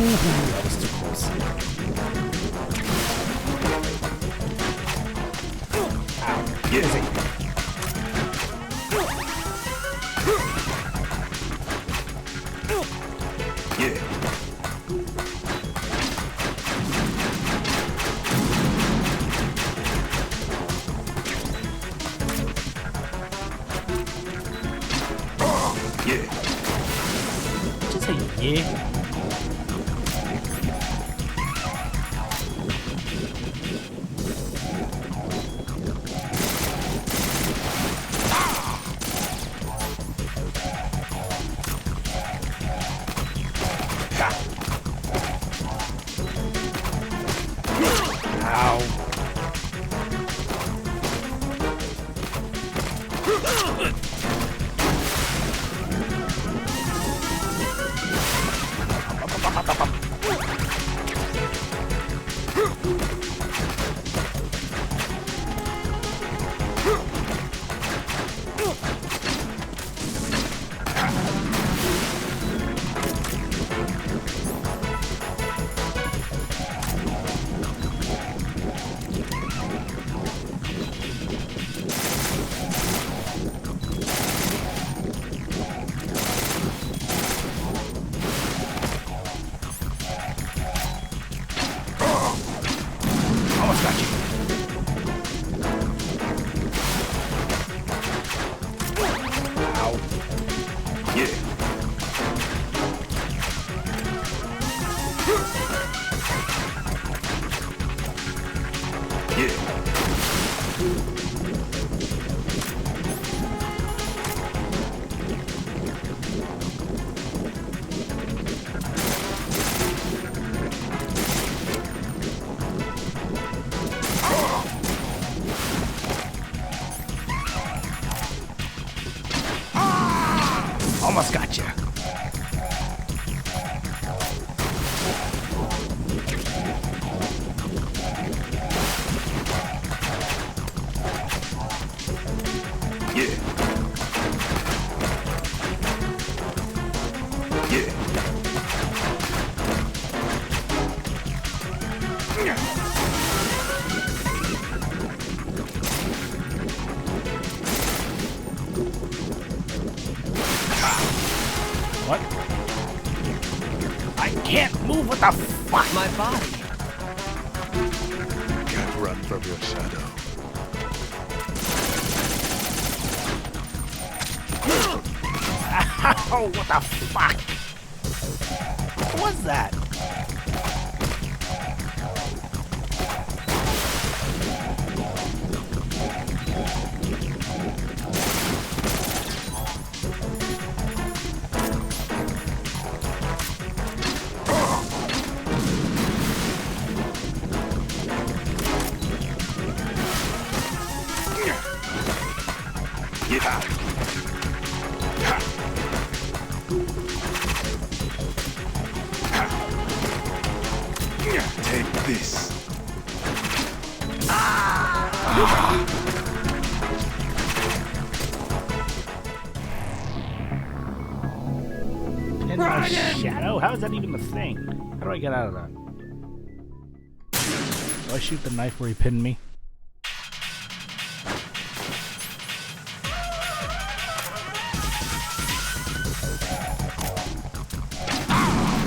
that was too close. Ow. Yeah. Yeah. Yeah. Just say yeah. Almost got you. What? I can't move. What the fuck? My body. Can't run from your shadow. Ow, what the fuck? What was that? Take this. In my shadow? How is that even a thing? How do I get out of that? Do I shoot the knife where he pinned me?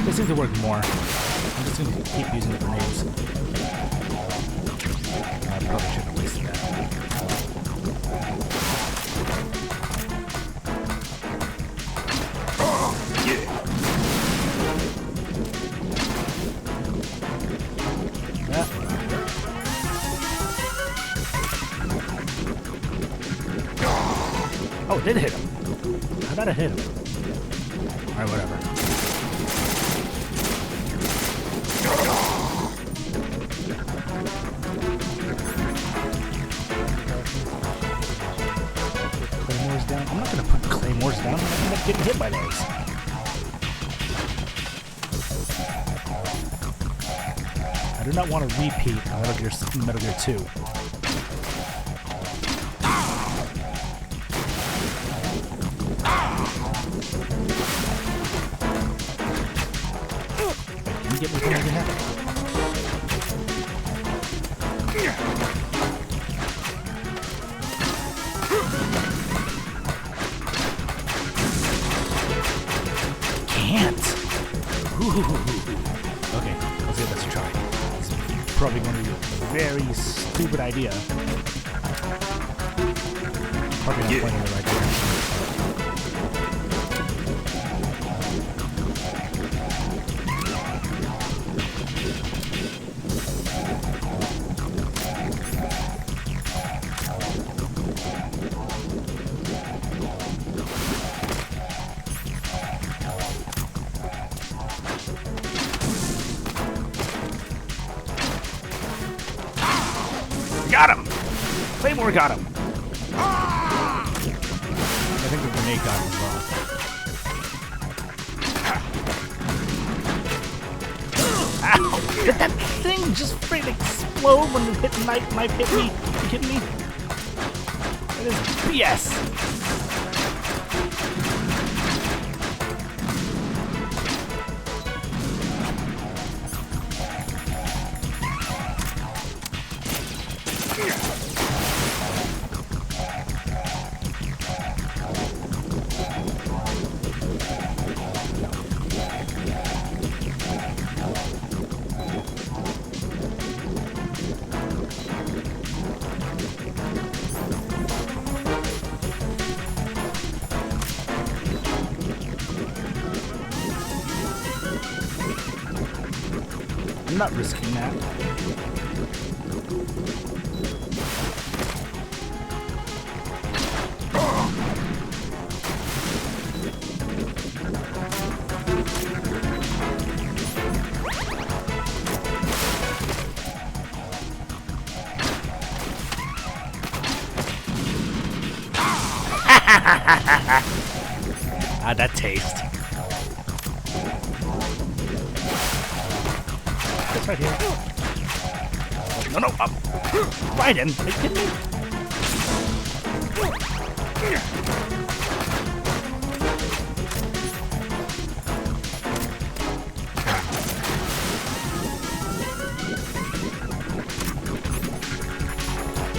This seems to work more. I'm just gonna keep using the grenades. I probably shouldn't have wasted that. Oh, it did hit him. I thought it hit him. Alright, whatever. Claymores down. I'm not gonna put claymores down. I'm gonna end up getting hit by those. I do not want to repeat Metal Gear 2. to get me from over here. Can't. Ooh. Okay, let's give this a try. It's probably going to be a very stupid idea. Probably not pointing in the right direction. Got him! Claymore got him! I think the grenade got him as well. Ow! Did that thing just freaking explode when the knife hit me? Are you kidding me? That is BS! I'm not risking that. That taste. It's right here. No, up. Right in. Are you kidding me?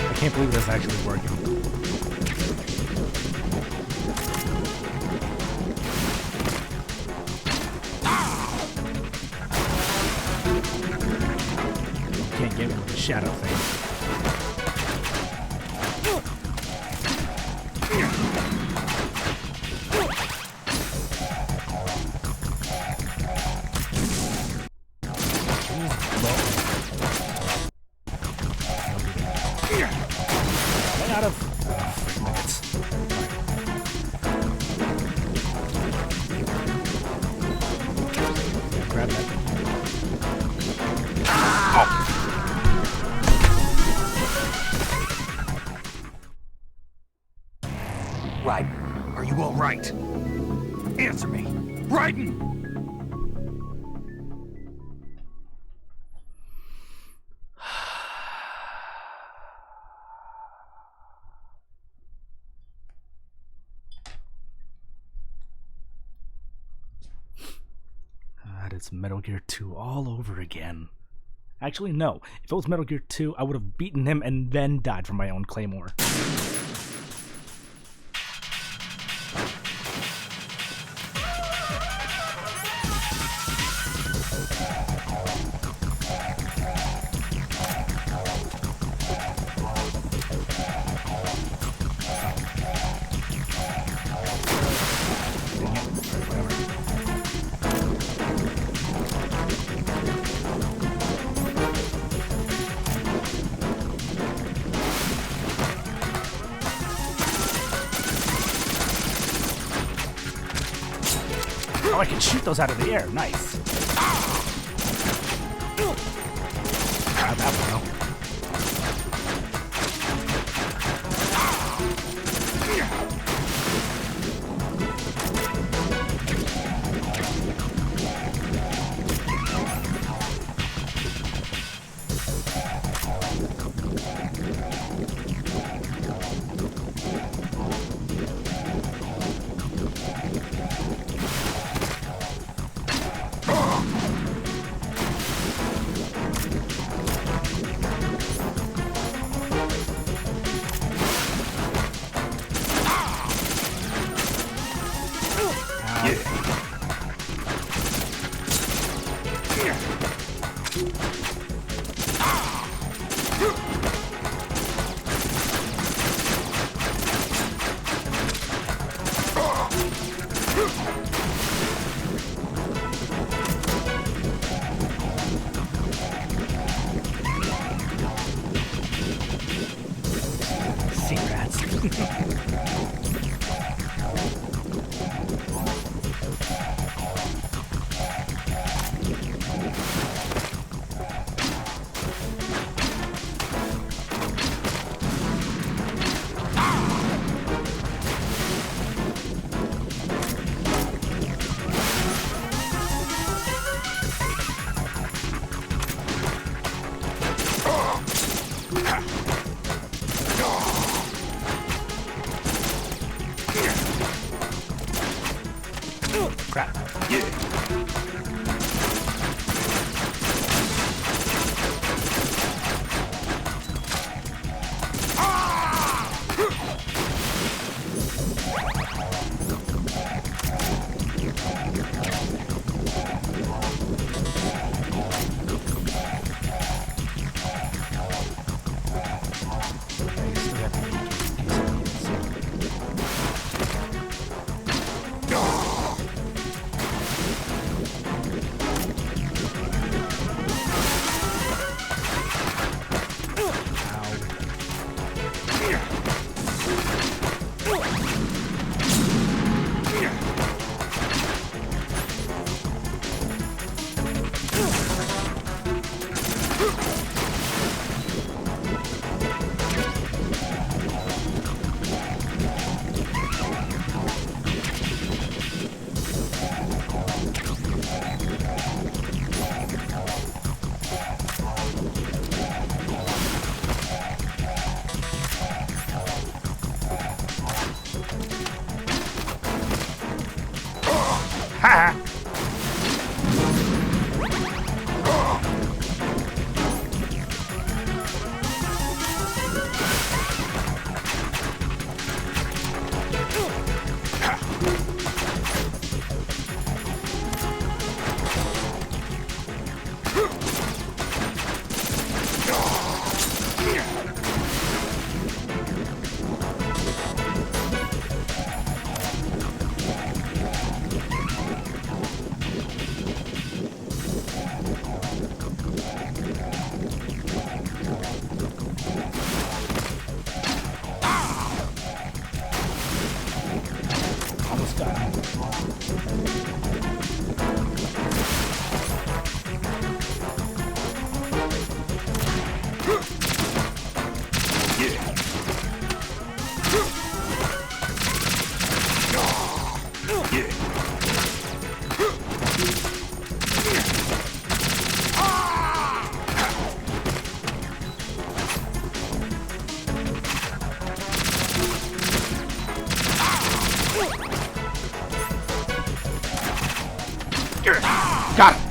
I can't believe that's actually working. Can't get me with the shadow thing. Run out of minutes. Grab that. Oh. Raiden, are you all right? Answer me. Raiden! God, it's Metal Gear 2 all over again. Actually, no. If it was Metal Gear 2, I would have beaten him and then died from my own claymore. Oh, I can shoot those out of the air. Nice. Grab that one, though. Sea rats. Crap. Ha! Almost done. Got it.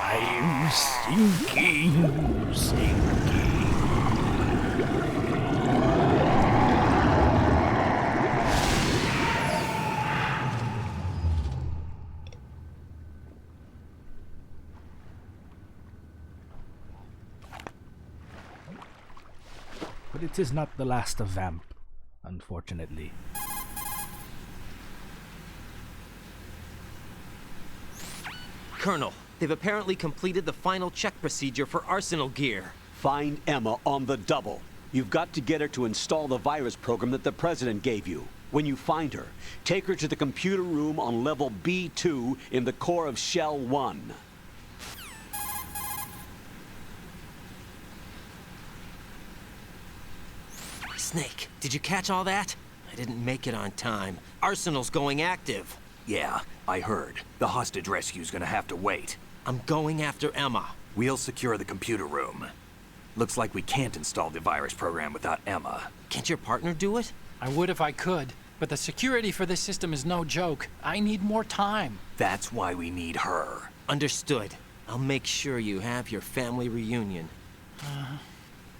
I'm sinking, sinking. But it is not the last of Vamp, unfortunately. Colonel, they've apparently completed the final check procedure for arsenal gear. Find Emma on the double. You've got to get her to install the virus program that the President gave you. When you find her, take her to the computer room on level B2 in the core of Shell 1. Snake, did you catch all that? I didn't make it on time. Arsenal's going active. Yeah, I heard. The hostage rescue's gonna have to wait. I'm going after Emma. We'll secure the computer room. Looks like we can't install the virus program without Emma. Can't your partner do it? I would if I could, but the security for this system is no joke. I need more time. That's why we need her. Understood. I'll make sure you have your family reunion.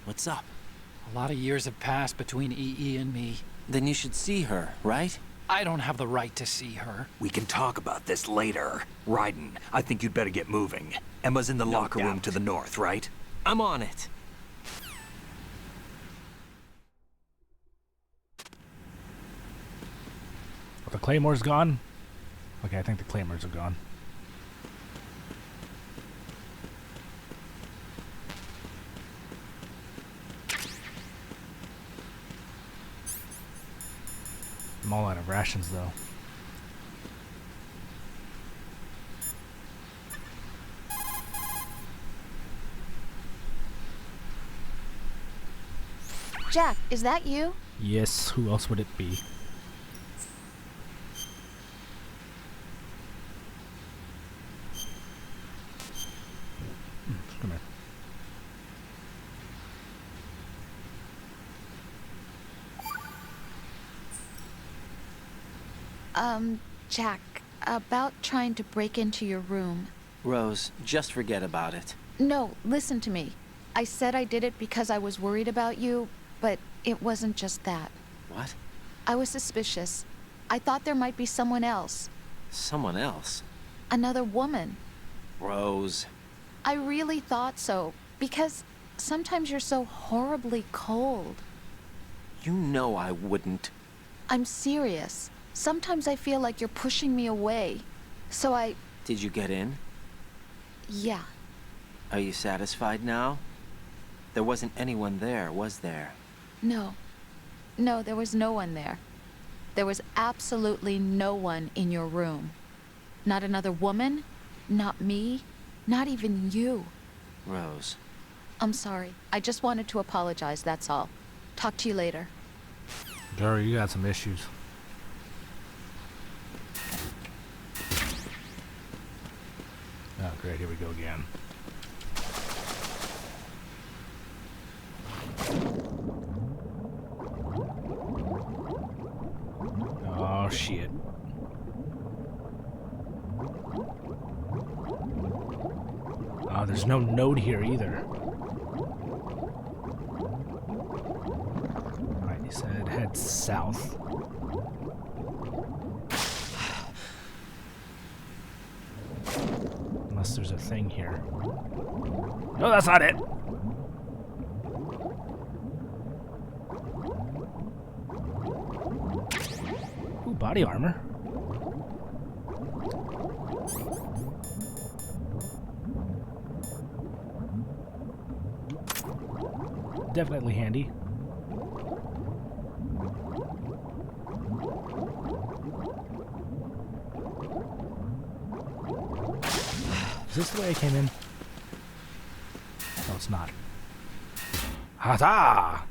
What's up? A lot of years have passed between EE and me. Then you should see her, right? I don't have the right to see her. We can talk about this later. Raiden, I think you'd better get moving. Emma's in the locker room to the north, right? I'm on it. The Claymore's gone? Okay, I think the Claymores are gone. I'm all out of rations, though. Jack, is that you? Yes, who else would it be? Come here. Jack, about trying to break into your room. Rose, just forget about it. No, listen to me. I said I did it because I was worried about you, but it wasn't just that. What? I was suspicious. I thought there might be someone else. Someone else? Another woman. Rose. I really thought so, because sometimes you're so horribly cold. You know I wouldn't. I'm serious. Sometimes I feel like you're pushing me away. So I... Did you get in? Yeah. Are you satisfied now? There wasn't anyone there, was there? No. No, there was no one there. There was absolutely no one in your room. Not another woman, not me, not even you. Rose. I'm sorry. I just wanted to apologize, that's all. Talk to you later. Jerry, you got some issues. Oh, great. Here we go again. Oh, shit. Oh, there's no node here either. Alright, he said head south. Unless there's a thing here. No, that's not it! Ooh, body armor. Definitely handy. Is this the way I came in? No, it's not. Ha-ta!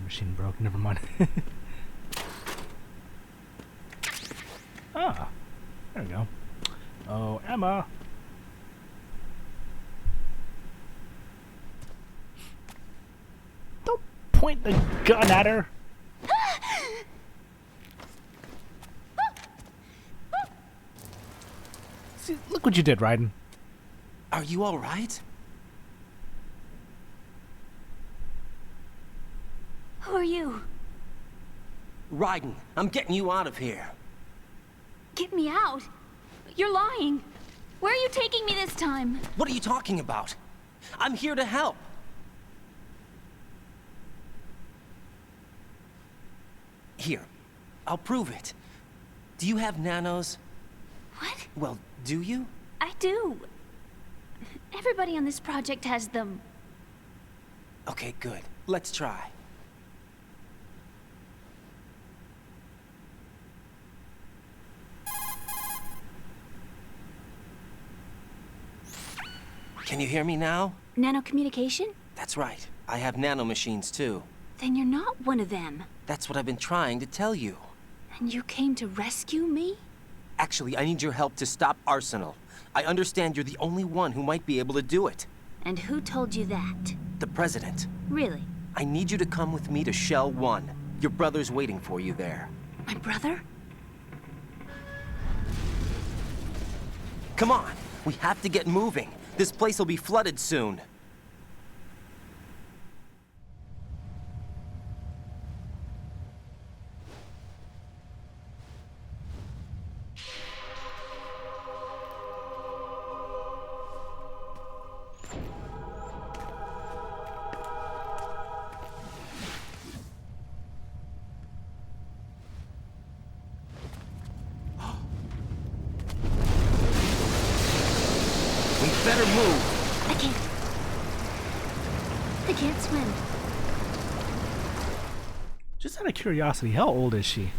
Machine broke, never mind. Ah, there we go. Oh, Emma. Don't point the gun at her. See, look what you did, Raiden. Are you all right? Who are you? Raiden, I'm getting you out of here. Get me out. You're lying. Where are you taking me this time? What are you talking about? I'm here to help. Here, I'll prove it. Do you have nanos? What? Well, do you? I do. Everybody on this project has them. Okay, good. Let's try. Can you hear me now? Nanocommunication? That's right. I have nanomachines too. Then you're not one of them. That's what I've been trying to tell you. And you came to rescue me? Actually, I need your help to stop Arsenal. I understand you're the only one who might be able to do it. And who told you that? The President. Really? I need you to come with me to Shell 1. Your brother's waiting for you there. My brother? Come on! We have to get moving. This place will be flooded soon. We better move. I can't swim. Just out of curiosity, how old is she?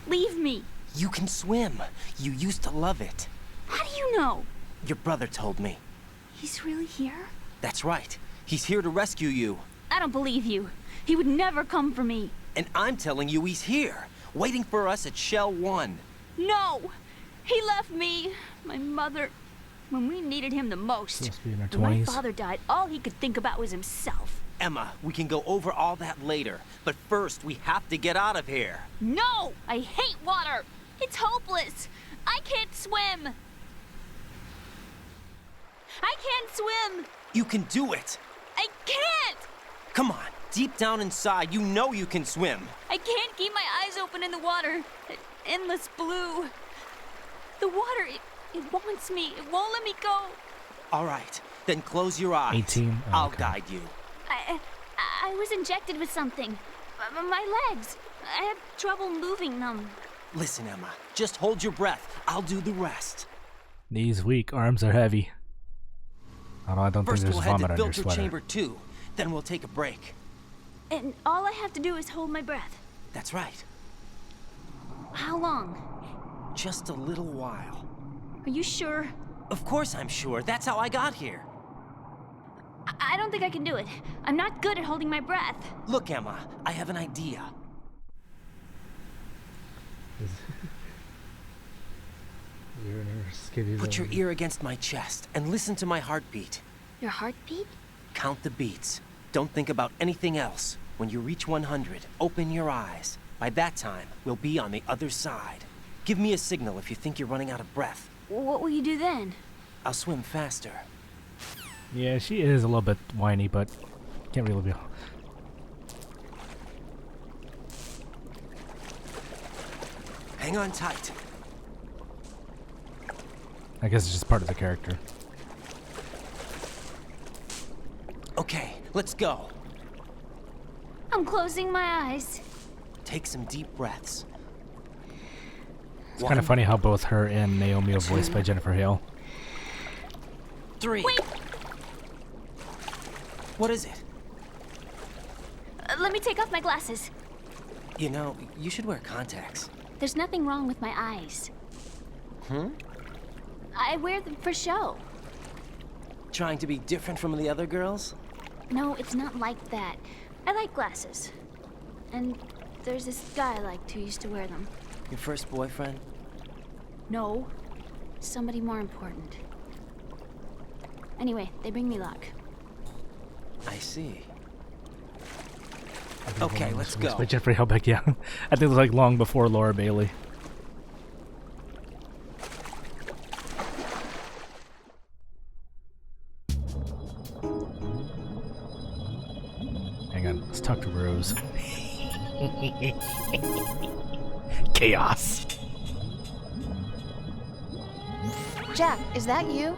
Leave me. You can swim. You used to love it. How do you know? Your brother told me. He's really here? That's right. He's here to rescue you. I don't believe you. He would never come for me. And I'm telling you he's here, waiting for us at Shell 1. No! He left me, my mother, when we needed him the most. Supposed to be in her When my 20s. father died, all he could think about was himself. Emma, we can go over all that later, but first we have to get out of here. No! I hate water! It's hopeless! I can't swim! I can't swim! You can do it. I can't! Come on, deep down inside, you know you can swim. I can't keep my eyes open in the water. Endless blue. The water, it wants me. It won't let me go. All right, then close your eyes. 18? Oh, I'll okay. guide you. I was injected with something. My legs. I have trouble moving them. Listen, Emma, just hold your breath. I'll do the rest. Knees weak, arms are heavy. I don't First think we'll there's head vomit to on your filter sweater. chamber 2, then we'll take a break. And all I have to do is hold my breath. That's right. How long? Just a little while. Are you sure? Of course I'm sure. That's how I got here. I don't think I can do it. I'm not good at holding my breath. Look, Emma, I have an idea. Put your ear against my chest and listen to my heartbeat. Your heartbeat? Count the beats. Don't think about anything else. When you reach 100, open your eyes. By that time, we'll be on the other side. Give me a signal if you think you're running out of breath. What will you do then? I'll swim faster. Yeah, she is a little bit whiny, but can't really be. Hang on tight. I guess it's just part of the character. Okay, let's go. I'm closing my eyes. Take some deep breaths. It's kind of funny how both her and Naomi are voiced by Jennifer Hale. 3. Wait! What is it? Let me take off my glasses. You know, you should wear contacts. There's nothing wrong with my eyes. Hmm? I wear them for show. Trying to be different from the other girls? No, it's not like that. I like glasses. And there's this guy I liked who used to wear them. Your first boyfriend? No. Somebody more important. Anyway, they bring me luck. I see. Okay, let's go. By Jeffrey Helbeck, yeah. I think it was like long before Laura Bailey. Hang on, let's talk to Rose. Chaos. Jack, is that you?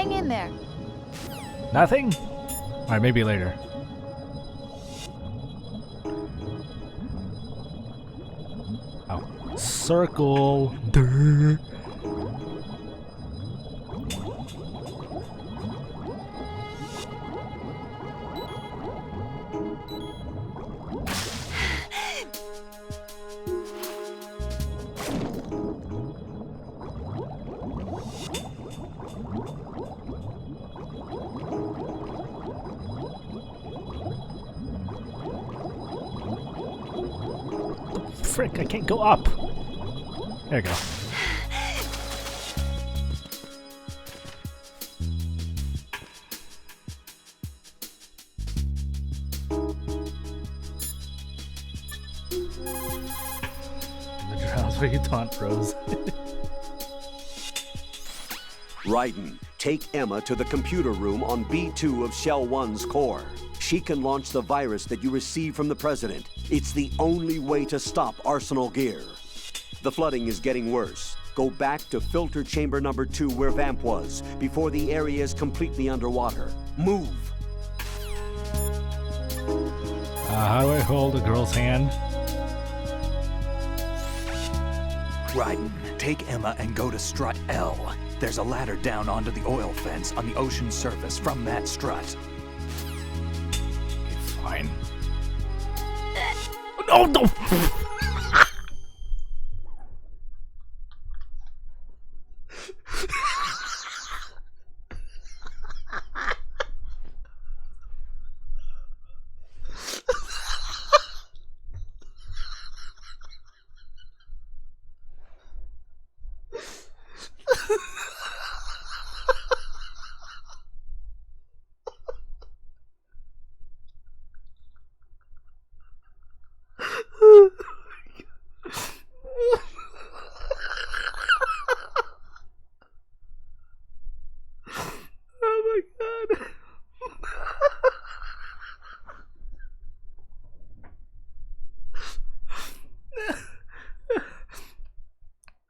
Hang in there. Nothing? Alright, maybe later. Oh. Circle. Durr. Frick, I can't go up. There you go. The drowns where you taunt Rose. Raiden, take Emma to the computer room on B2 of Shell 1's core. She can launch the virus that you received from the President. It's the only way to stop Arsenal Gear. The flooding is getting worse. Go back to filter chamber number 2 where Vamp was, before the area is completely underwater. Move! How do I hold a girl's hand? Raiden, take Emma and go to strut L. There's a ladder down onto the oil fence on the ocean surface from that strut. Okay, fine. Oh, no!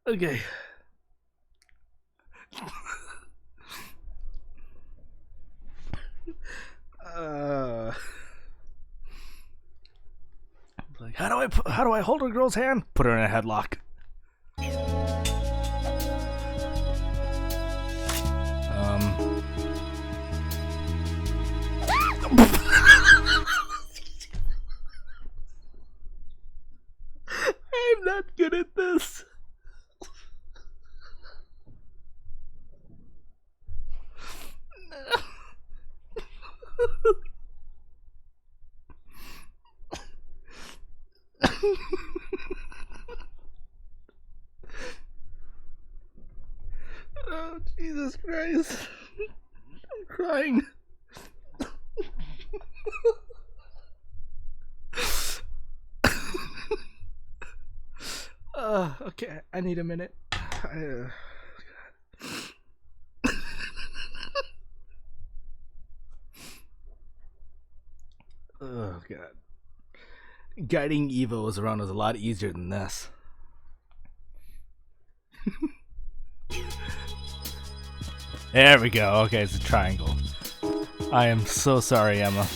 Okay. Like, how do I hold a girl's hand? Put her in a headlock. I'm not good at this. Oh, Jesus Christ. I'm crying. Okay, I need a minute. Oh, God. Guiding Evos around is a lot easier than this. There we go. Okay, it's a triangle. I am so sorry, Emma.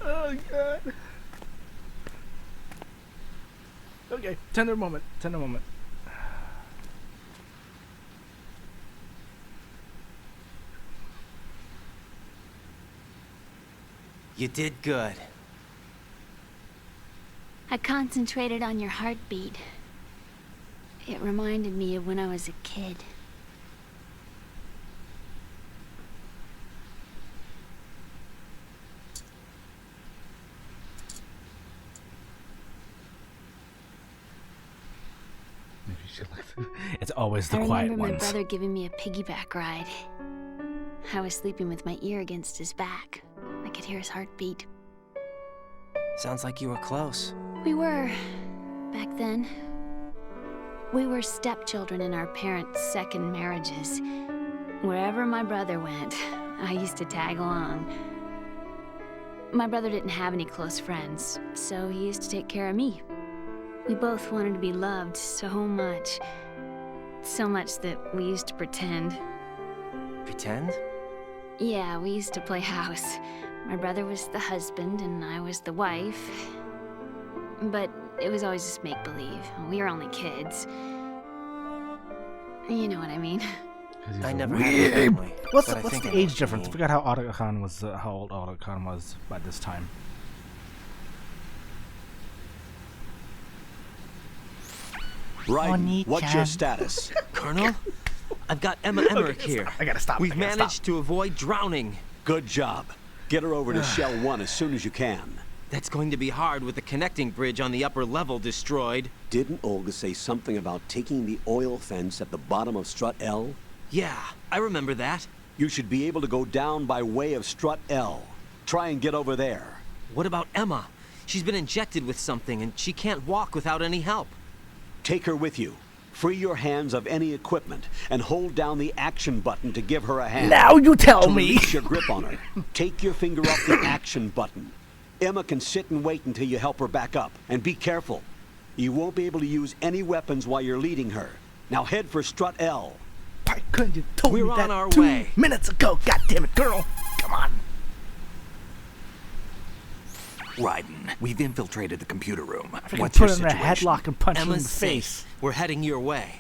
Oh, God. Okay, tender moment. Tender moment. You did good. I concentrated on your heartbeat. It reminded me of when I was a kid. Maybe you should look. It's always the quiet ones. I remember my brother giving me a piggyback ride. I was sleeping with my ear against his back. I could hear his heartbeat. Sounds like you were close. We were, back then. We were stepchildren in our parents' second marriages. Wherever my brother went, I used to tag along. My brother didn't have any close friends, so he used to take care of me. We both wanted to be loved so much. So much that we used to pretend. Pretend? Yeah, we used to play house. My brother was the husband and I was the wife. But it was always just make-believe. We were only kids. You know what I mean. I never had a family. What's but I the think I know age what you difference? I mean. forgot how Otacon was. How old Otacon was by this time. Raiden, what's your status? Colonel, I've got Emma Emmerich here. I gotta stop. We've managed to avoid drowning. Good job. Get her over to Shell 1 as soon as you can. That's going to be hard with the connecting bridge on the upper level destroyed. Didn't Olga say something about taking the oil fence at the bottom of Strut L? Yeah, I remember that. You should be able to go down by way of Strut L. Try and get over there. What about Emma? She's been injected with something and she can't walk without any help. Take her with you. Free your hands of any equipment and hold down the action button to give her a hand. Now you tell to me. Release your grip on her. Take your finger off the action button. Emma can sit and wait until you help her back up. And be careful. You won't be able to use any weapons while you're leading her. Now head for Strut L. Why couldn't you told We're me on that our 2 way. minutes ago? God damn it, girl! Come on. Raiden, we've infiltrated the computer room. If I can What's your put her in a situation? headlock and punch her in the Emma's face. safe. We're heading your way.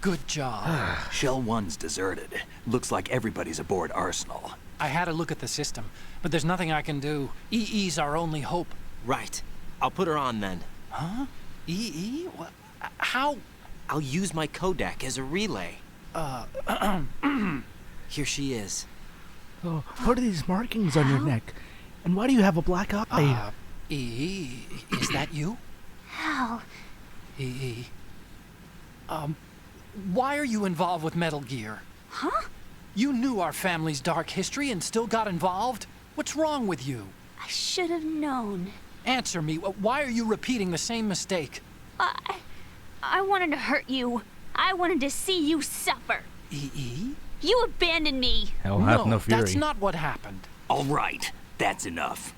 Good job. Shell 1's deserted. Looks like everybody's aboard Arsenal. I had a look at the system, but there's nothing I can do. EE's our only hope. Right. I'll put her on then. Huh? EE? What? How? I'll use my Kodak as a relay. Here she is. Oh, what are these markings on your neck? And why do you have a black eye? EE, is that you? Hal. EE. Why are you involved with Metal Gear? Huh? You knew our family's dark history and still got involved? What's wrong with you? I should have known. Answer me. Why are you repeating the same mistake? I wanted to hurt you. I wanted to see you suffer. EE? You abandoned me. Hell hath no fury. That's not what happened. All right, that's enough.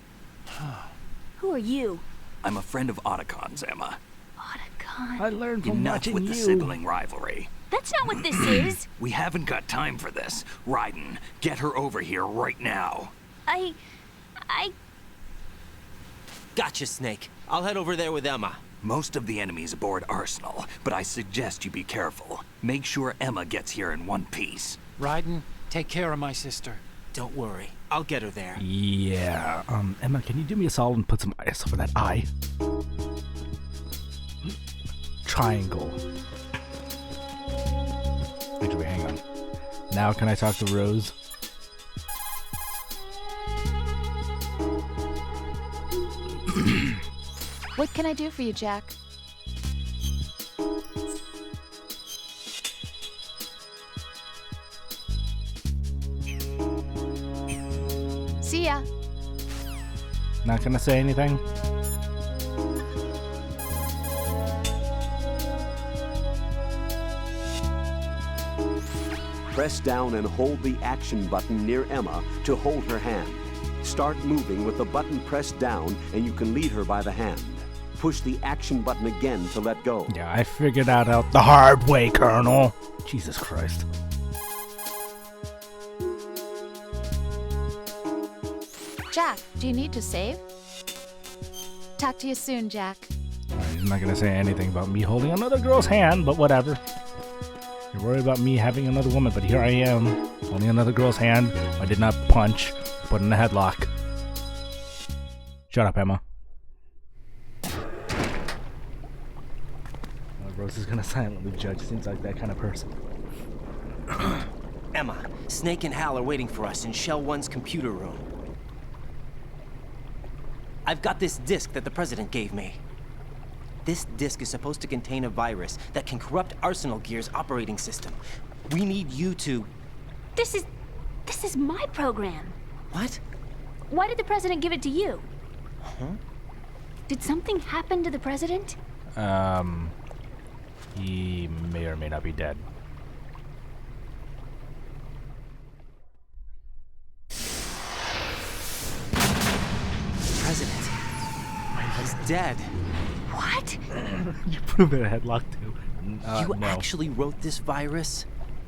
Who are you? I'm a friend of Otacon's, Emma. Otacon. I learned from Enough watching with you. the sibling rivalry. That's not what this is. We haven't got time for this. Raiden, get her over here right now. I... Gotcha, Snake. I'll head over there with Emma. Most of the enemy's aboard Arsenal, but I suggest you be careful. Make sure Emma gets here in one piece. Raiden, take care of my sister. Don't worry. I'll get her there. Yeah. Emma, can you do me a solid and put some ice over that eye? Triangle. Actually, hang on. Now can I talk to Rose? What can I do for you, Jack? See ya. Not gonna say anything? Press down and hold the action button near Emma to hold her hand. Start moving with the button pressed down and you can lead her by the hand. Push the action button again to let go. Yeah, I figured that out the hard way, Colonel. Jesus Christ. Jack, do you need to save? Talk to you soon, Jack. He's not gonna say anything about me holding another girl's hand, but whatever. You're worried about me having another woman, but here I am, holding another girl's hand. I did not punch, put in a headlock. Shut up, Emma. Rose is gonna silently judge. Seems like that kind of person. Emma, Snake and Hal are waiting for us in Shell 1's computer room. I've got this disk that the President gave me. This disk is supposed to contain a virus that can corrupt Arsenal Gear's operating system. We need you to... This is my program. What? Why did the President give it to you? Huh? Did something happen to the President? He may or may not be dead. dead. What? You put him in a headlock too. You No. actually wrote this virus?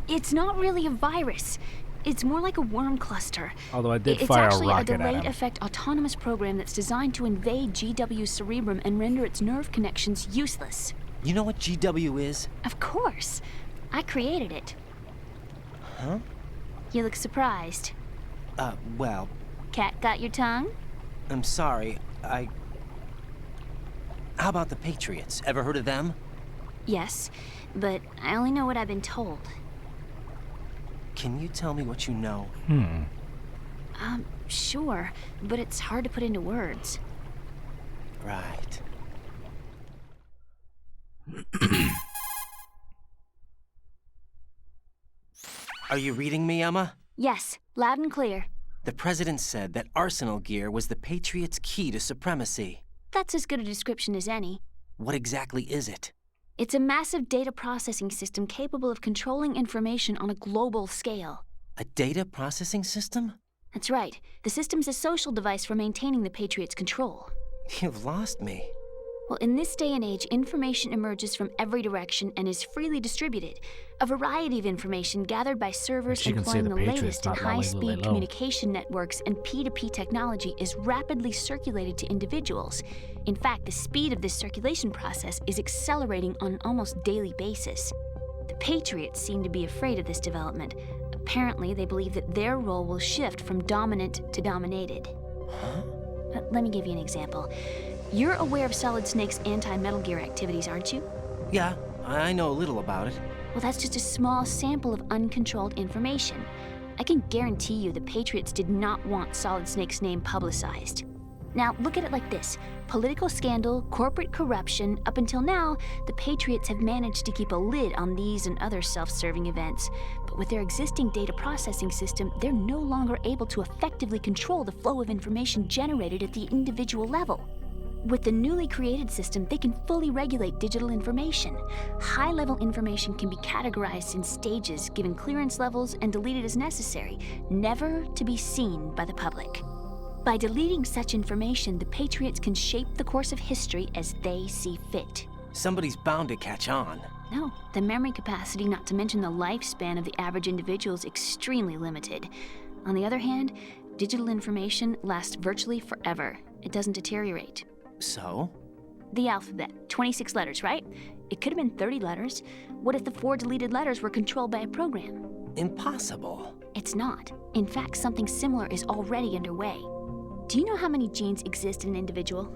It's not really a virus. It's more like a worm cluster. Although I did It's fire a actually a rocket at delayed him. effect autonomous program that's designed to invade GW's cerebrum and render its nerve connections useless. You know what GW is? Of course. I created it. Huh? You look surprised. Well, Cat got your tongue? I'm sorry. How about the Patriots? Ever heard of them? Yes, but I only know what I've been told. Can you tell me what you know? Sure, but it's hard to put into words. Right. Are you reading me, Emma? Yes, loud and clear. The president said that Arsenal gear was the Patriots' key to supremacy. That's as good a description as any. What exactly is it? It's a massive data processing system capable of controlling information on a global scale. A data processing system? That's right. The system's a social device for maintaining the Patriots' control. You've lost me. Well, in this day and age, information emerges from every direction and is freely distributed. A variety of information gathered by servers She can say employing the the Patriots, latest in not lolly high-speed low. communication networks and P2P technology is rapidly circulated to individuals. In fact, the speed of this circulation process is accelerating on an almost daily basis. The Patriots seem to be afraid of this development. Apparently, they believe that their role will shift from dominant to dominated. Huh? Let me give you an example. You're aware of Solid Snake's anti-Metal Gear activities, aren't you? Yeah, I know a little about it. Well, that's just a small sample of uncontrolled information. I can guarantee you the Patriots did not want Solid Snake's name publicized. Now, look at it like this. Political scandal, corporate corruption, up until now, the Patriots have managed to keep a lid on these and other self-serving events. But with their existing data processing system, they're no longer able to effectively control the flow of information generated at the individual level. With the newly created system, they can fully regulate digital information. High-level information can be categorized in stages, given clearance levels, and deleted as necessary, never to be seen by the public. By deleting such information, the Patriots can shape the course of history as they see fit. Somebody's bound to catch on. No, the memory capacity, not to mention the lifespan of the average individual, is extremely limited. On the other hand, digital information lasts virtually forever. It doesn't deteriorate. So? The alphabet, 26 letters, right? It could have been 30 letters. What if the 4 deleted letters were controlled by a program? Impossible. It's not. In fact, something similar is already underway. Do you know how many genes exist in an individual?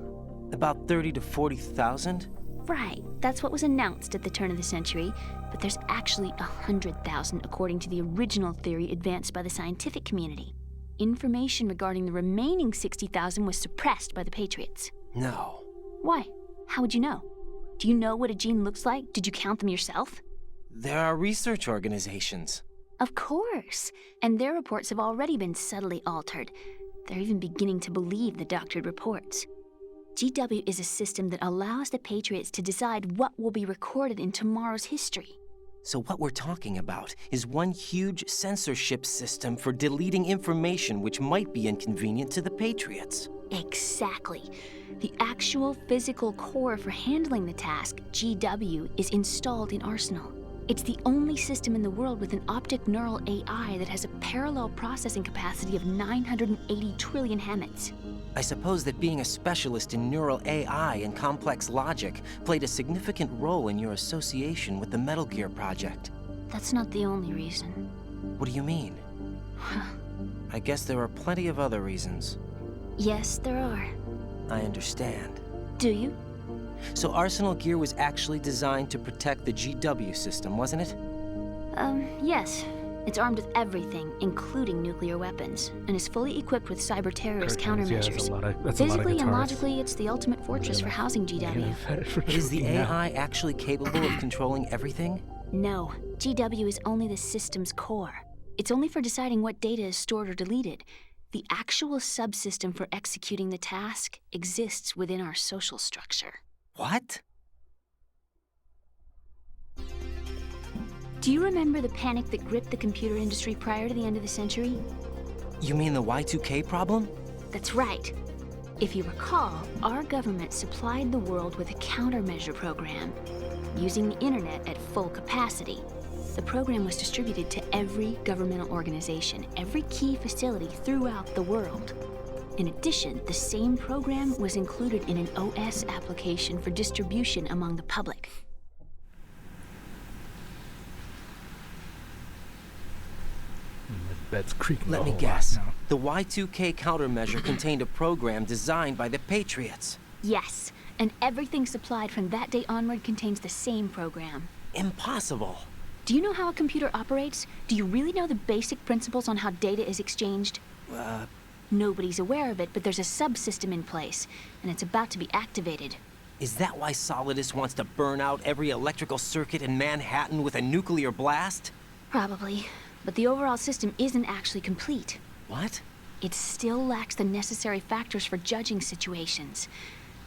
About 30 to 40,000? Right, that's what was announced at the turn of the century, but there's actually 100,000 according to the original theory advanced by the scientific community. Information regarding the remaining 60,000 was suppressed by the Patriots. No. Why? How would you know? Do you know what a gene looks like? Did you count them yourself? There are research organizations. Of course, and their reports have already been subtly altered. They're even beginning to believe the doctored reports. GW is a system that allows the Patriots to decide what will be recorded in tomorrow's history. So what we're talking about is one huge censorship system for deleting information which might be inconvenient to the Patriots. Exactly. The actual physical core for handling the task, GW, is installed in Arsenal. It's the only system in the world with an optic neural AI that has a parallel processing capacity of 980 trillion Hammets. I suppose that being a specialist in neural AI and complex logic played a significant role in your association with the Metal Gear project. That's not the only reason. What do you mean? I guess there are plenty of other reasons. Yes, there are. I understand. Do you? So Arsenal Gear was actually designed to protect the GW system, wasn't it? Yes. It's armed with everything, including nuclear weapons, and is fully equipped with cyber-terrorist countermeasures. Physically and logically, it's the ultimate fortress for housing GW. Is the AI actually capable of controlling everything? No. GW is only the system's core. It's only for deciding what data is stored or deleted. The actual subsystem for executing the task exists within our social structure. What? Do you remember the panic that gripped the computer industry prior to the end of the century? You mean the Y2K problem? That's right. If you recall, our government supplied the world with a countermeasure program, using the internet at full capacity. The program was distributed to every governmental organization, every key facility throughout the world. In addition, the same program was included in an OS application for distribution among the public. Bed's creaking. Let me guess. The Y2K countermeasure contained a program designed by the Patriots. Yes, and everything supplied from that day onward contains the same program. Impossible. Do you know how a computer operates? Do you really know the basic principles on how data is exchanged? Nobody's aware of it, but there's a subsystem in place, and it's about to be activated. Is that why Solidus wants to burn out every electrical circuit in Manhattan with a nuclear blast? Probably. But the overall system isn't actually complete. What? It still lacks the necessary factors for judging situations.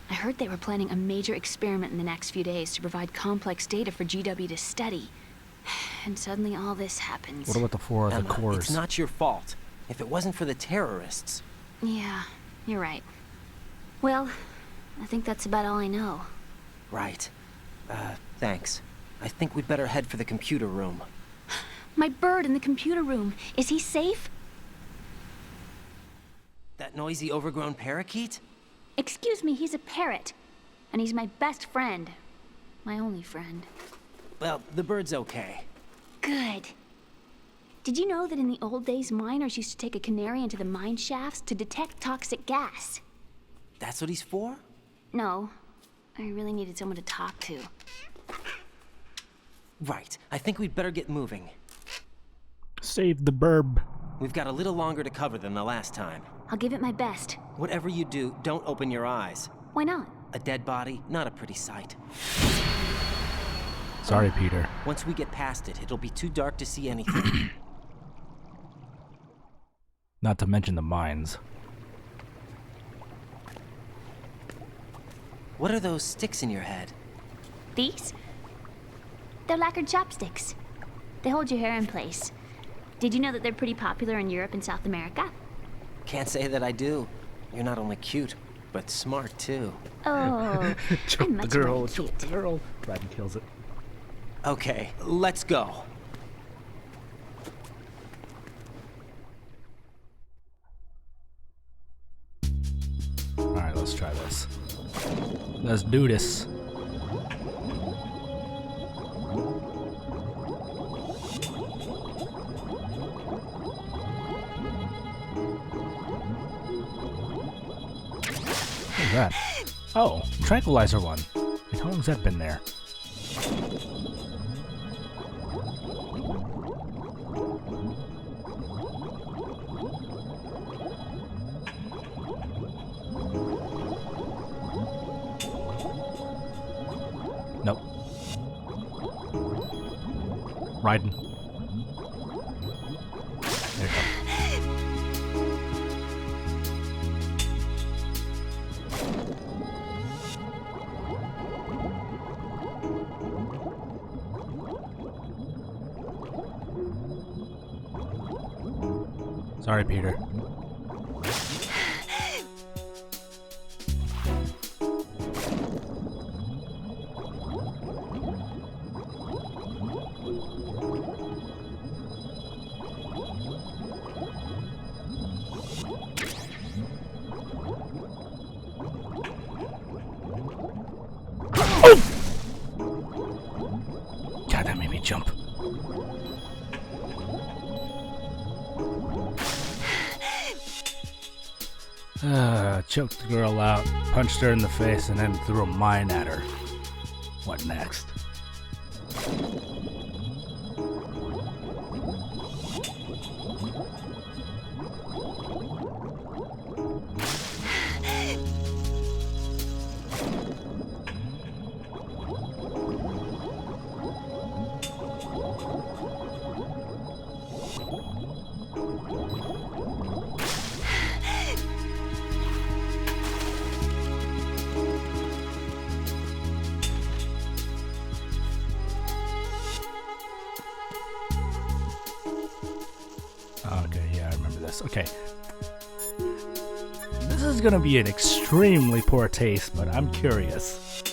I heard they were planning a major experiment in the next few days to provide complex data for GW to study. And suddenly all this happens. What about the four other cores? It's not your fault. If it wasn't for the terrorists... Yeah, you're right. Well, I think that's about all I know. Right. Thanks. I think we'd better head for the computer room. My bird in the computer room. Is he safe? That noisy, overgrown parakeet? Excuse me, he's a parrot. And he's my best friend. My only friend. Well, the bird's okay. Good. Did you know that in the old days, miners used to take a canary into the mine shafts to detect toxic gas? That's what he's for? No. I really needed someone to talk to. Right. I think we'd better get moving. Save the burb. We've got a little longer to cover than the last time. I'll give it my best. Whatever you do, don't open your eyes. Why not? A dead body, not a pretty sight. Sorry, Peter. Once we get past it, it'll be too dark to see anything. Not to mention the mines. What are those sticks in your head? These? They're lacquered chopsticks. They hold your hair in place. Did you know that they're pretty popular in Europe and South America? Can't say that I do. You're not only cute, but smart too. Oh, Choke I'm the much girl, more choke cute. the girl. Raiden kills it. Okay, let's go. Alright, let's try this. Let's do this. What's that? Oh, tranquilizer one. Like, how long's that been there? Nope. Raiden. There you go. Sorry, Peter. God, that made me jump. Choked the girl out, punched her in the face, and then threw a mine at her. What next? Okay, yeah, I remember this. Okay. This is gonna be an extremely poor taste, but I'm curious.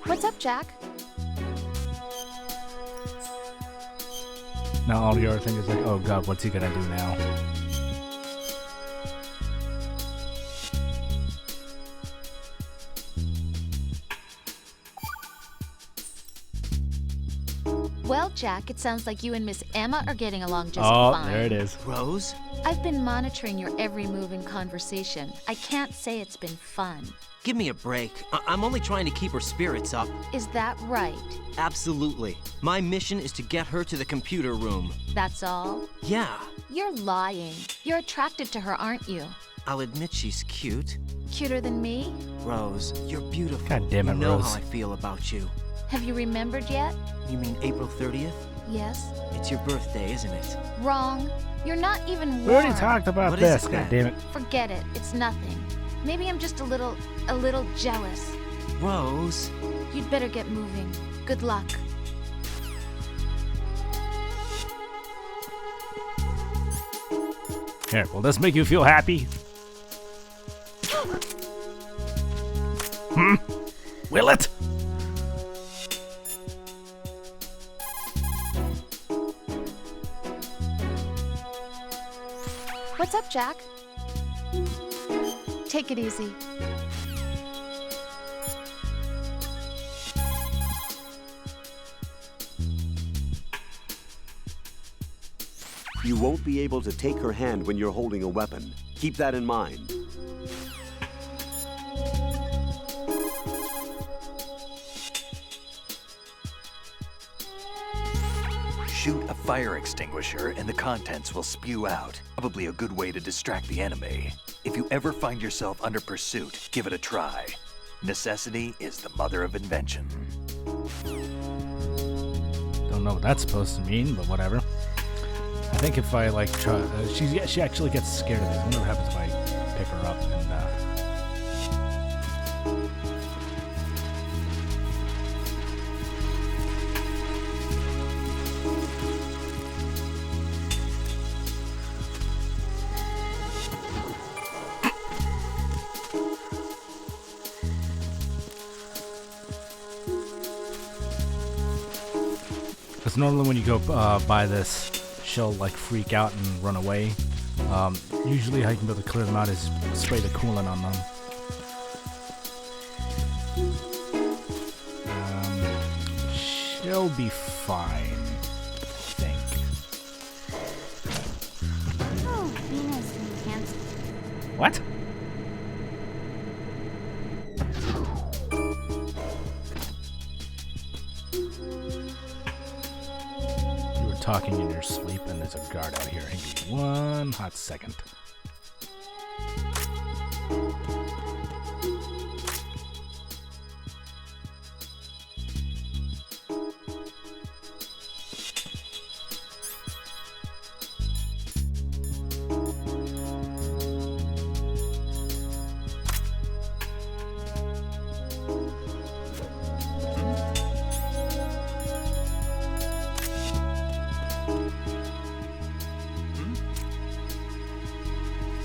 What's up, Jack? Now all you're thinking is like, oh god, what's he gonna do now? Well, Jack, it sounds like you and Miss Emma are getting along just fine. Oh, there it is. Rose? I've been monitoring your every move and conversation. I can't say it's been fun. Give me a break. I'm only trying to keep her spirits up. Is that right? Absolutely. My mission is to get her to the computer room. That's all? Yeah. You're lying. You're attracted to her, aren't you? I'll admit she's cute. Cuter than me? Rose, you're beautiful. God damn it, you know Rose. how I feel about you. Have you remembered yet? You mean April 30th? Yes. It's your birthday, isn't it? Wrong. You're not even warm. We already talked about What this, is it god then? damn it. Forget it. It's nothing. Maybe I'm just a little jealous. Rose? You'd better get moving. Good luck. Here, will this make you feel happy? Will it? What's up, Jack? Take it easy. You won't be able to take her hand when you're holding a weapon. Keep that in mind. Shoot a fire extinguisher and the contents will spew out. Probably a good way to distract the enemy. If you ever find yourself under pursuit, give it a try. Necessity is the mother of invention. Don't know what that's supposed to mean, but whatever. I think if I like try, she actually gets scared of this. I wonder what happens if I pick her up and because normally when you go buy this, she'll like freak out and run away. Usually how you can be able to clear them out is spray the coolant on them. She'll be fine, I think. Oh, Venus and Cancer. What? You were talking in your sleep and there's a guard out here. Hang on one hot second.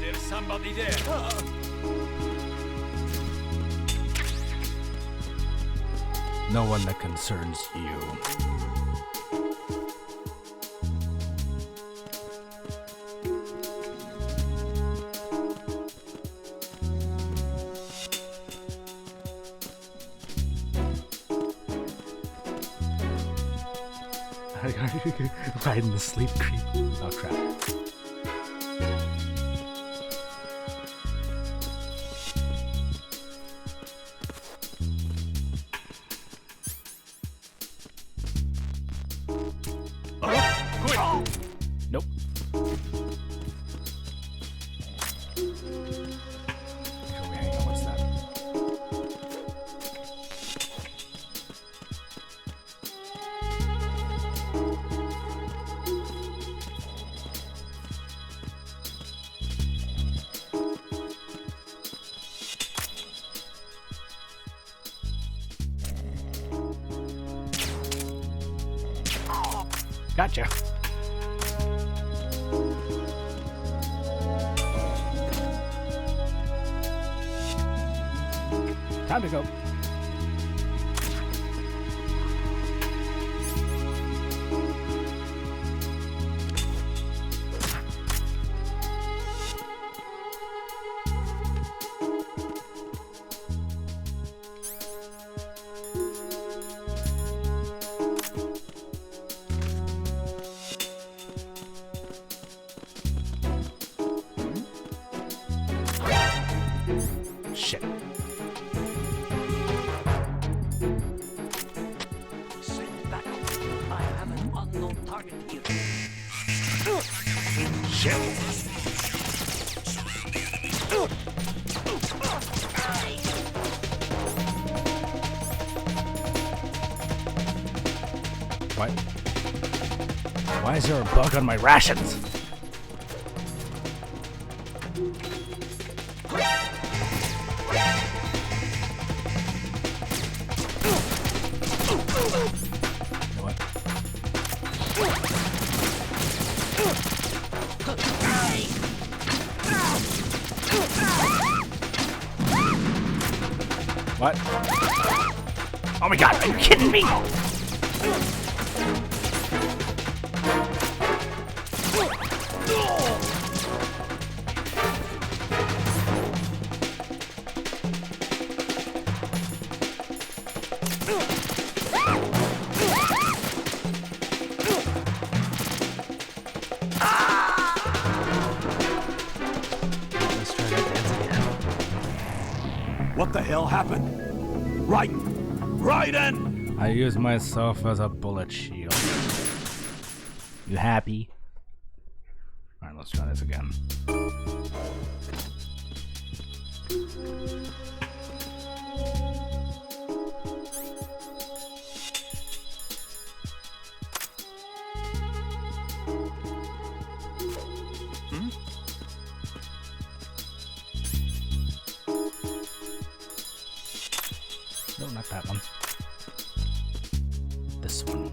There's somebody there. No one that concerns you. Riding the sleep creep. Oh crap. Nope. Before we hang on, what's that? Gotcha. Time to go. Shit. Send back up. I have an unknown target here. Shit. What? Why is there a bug on my rations? What? Oh my god, are you kidding me? Let's try that dance again. What the hell happened? Raiden! I use myself as a bullet shield. You happy? Alright, let's try this again. No, not that one. This one.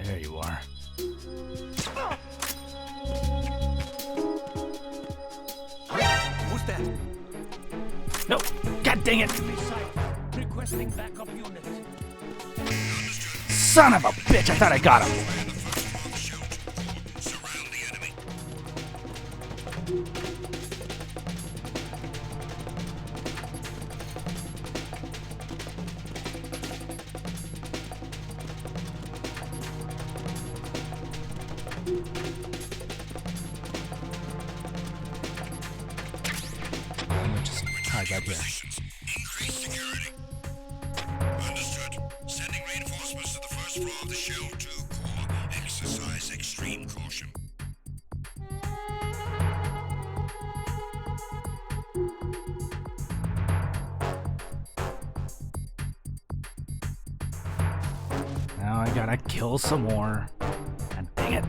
There you are. Who's that? No! God dang it! Requesting backup unit. Son of a bitch! I thought I got him! I'm gonna just hide right here. Increase security. Understood. Sending reinforcements to the first floor of the Shell 2 core. Exercise extreme caution. Now I gotta kill some more. God dang it.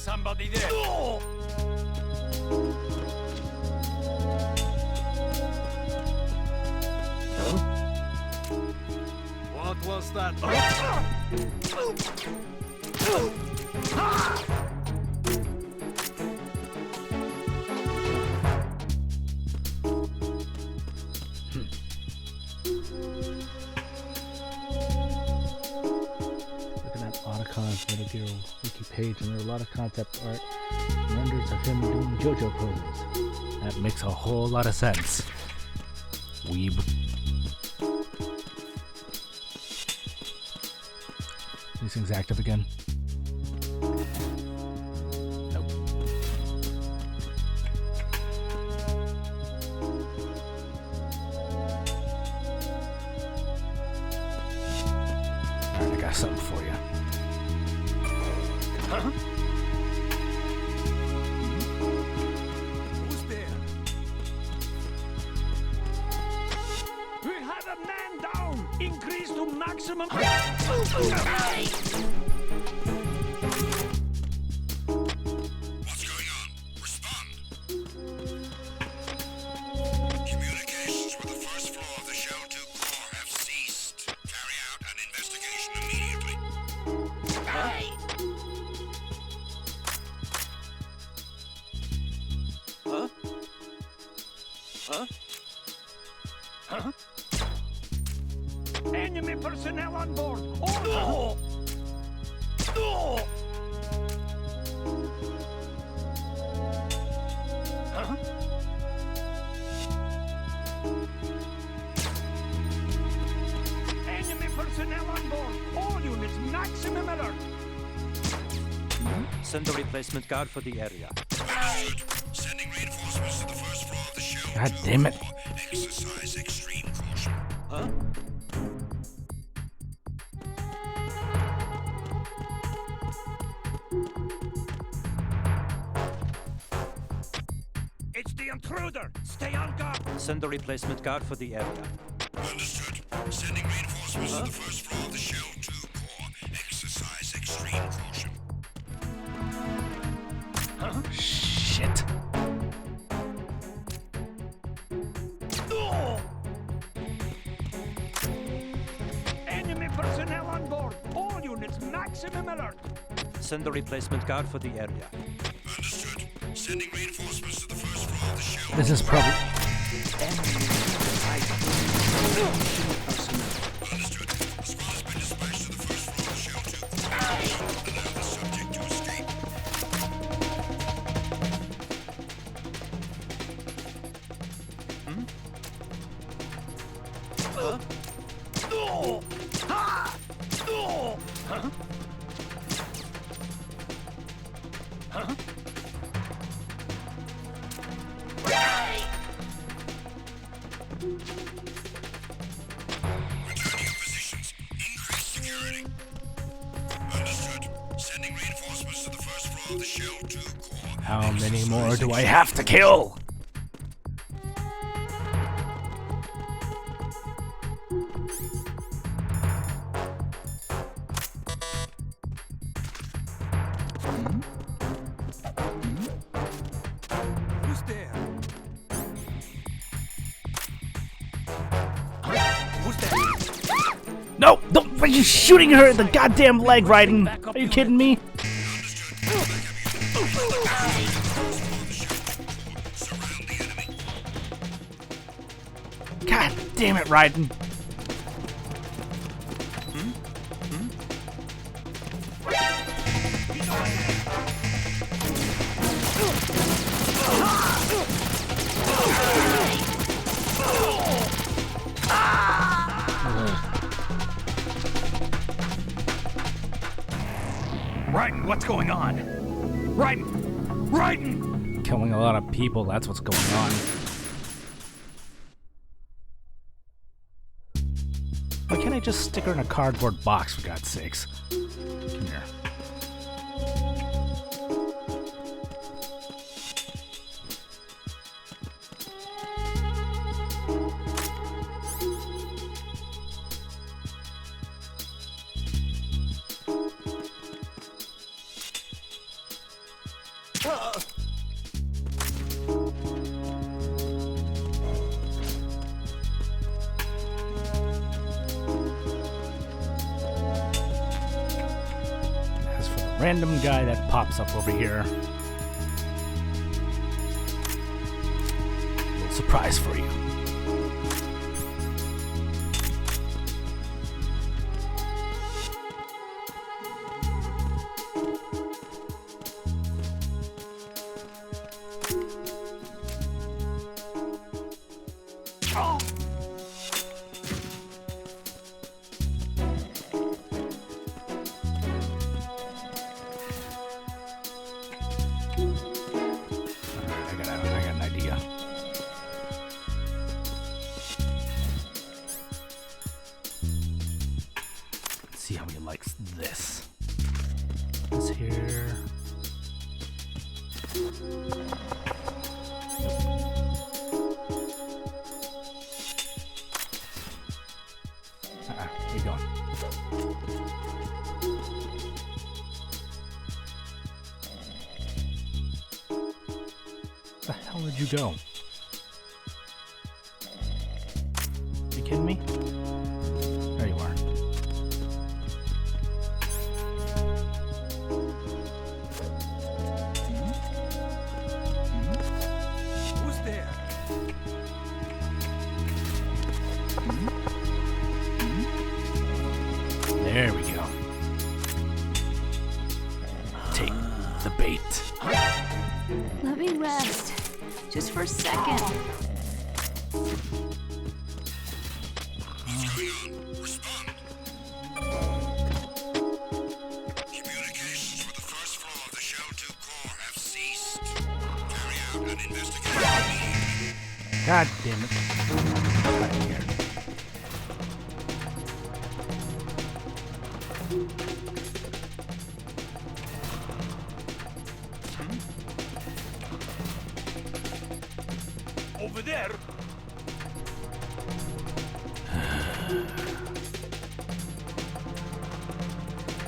somebody there. What was that? Looking at Otacon's Metagear wiki page, and there are a lot of concept art renders of him doing JoJo poses. That makes a whole lot of sense. Weeb. These things active again? Nope. Alright, I got something for you. Huh? Who's there? We have a man down! Increase to maximum... What's going on? Respond. Communications with the first floor of the Shell 2 core have ceased. Carry out an investigation immediately. Huh? Huh? Huh? Enemy personnel on board! Order! No! No! Huh? Enemy personnel on board! All units, maximum alert! Send a replacement guard for the area. Sending reinforcements to the first floor of the Shell 2 God damn it. core. Exercise extreme caution. Huh? It's the intruder! Stay on guard! Send a replacement guard for the area. Understood. Sending reinforcements to the first floor of the Shell 2 core. Exercise extreme caution. Huh? Shit. No! Enemy personnel on board! All units, maximum alert! Send a replacement guard for the area. Understood. Sending reinforcements to the first floor of the Shell. This is probably... Understood. The squad has been dispatched to the first floor of the Shell 2 core. Allow the subject to escape. Huh? No! Ha! No! Huh? Huh? Returning to positions. Increase security. Understood. Sending reinforcements to the first floor of the Shell 2 core. How many more do I have to kill? Who's there? Who's there? No! Don't! Why are you shooting her in the goddamn leg, Raiden? Are you kidding me? God damn it, Raiden. Raiden, what's going on? Raiden! Raiden! Killing a lot of people, that's what's going on. Why can't I just stick her in a cardboard box, for God's sakes? Come here. As for the random guy that pops up over here, a little surprise for you. I got an idea. Let's see how he likes this. This here. Where you going? Where the hell did you go? You kidding me? There you are. Who's there? There we go. Take the bait. Let me rest. Just for a second. Communications for the first floor of the Shell 2 core have ceased. Carry out an investigation. God damn it. Right here. Over there.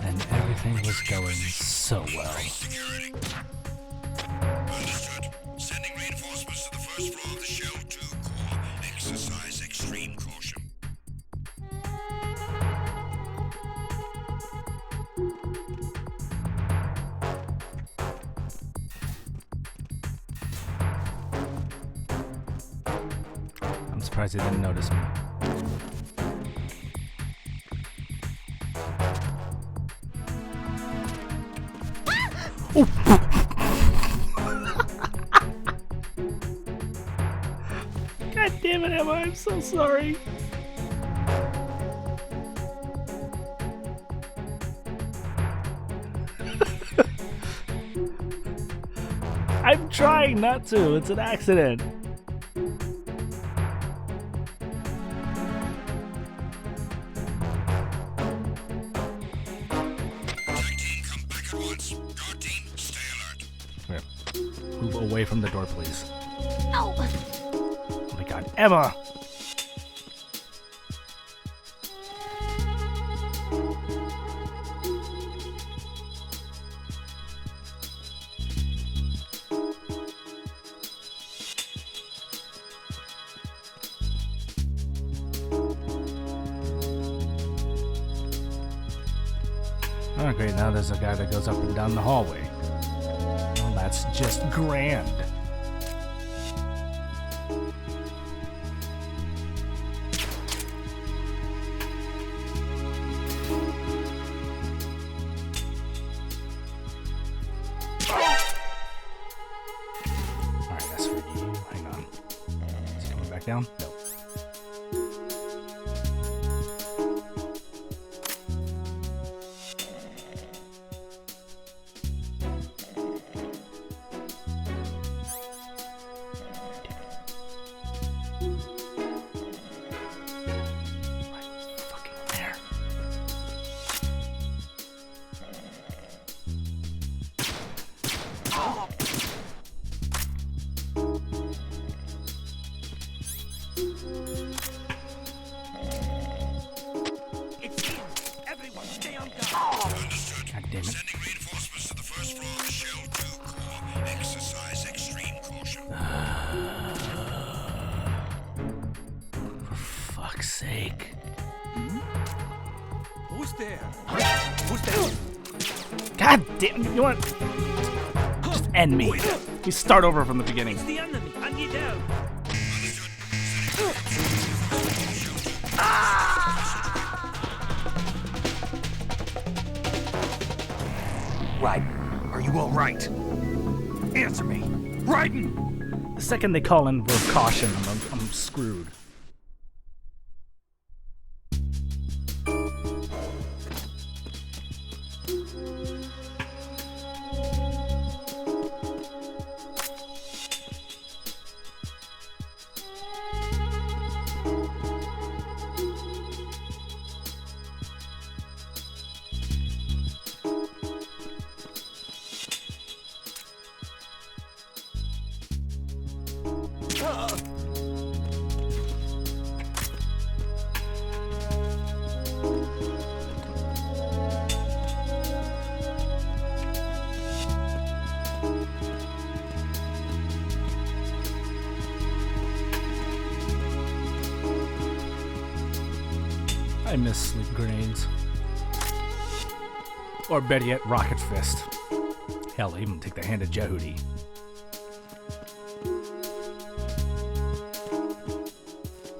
And everything was going so well. Security. Understood. Sending reinforcements to the first floor of the Shell 2 core. Exercise extreme caution. I'm surprised he didn't notice me. God damn it, Emma, I'm so sorry. I'm trying not to, it's an accident. Here, move away from the door, please. Ow! Oh my god, Emma! Oh great, now there's a guy that goes up and down the hallway. Well, that's just grand. Alright, that's for you. Hang on. Is he coming back down? No. God damn, you want... Just end me. We start over from the beginning. It's the enemy. I need help. Raiden, are you all right? Answer me. Raiden! The second they call in word of caution, I'm screwed. I miss sleep grenades. Or better yet, rocket fist. Hell, I even take the hand of Jehudi.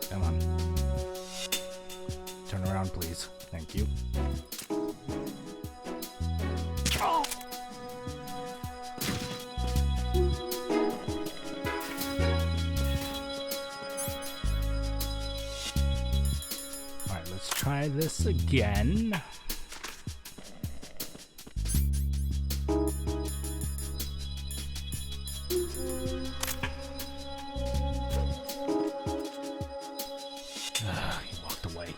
Come on. Turn around, please. Thank you. Alright, let's try this again. He walked away.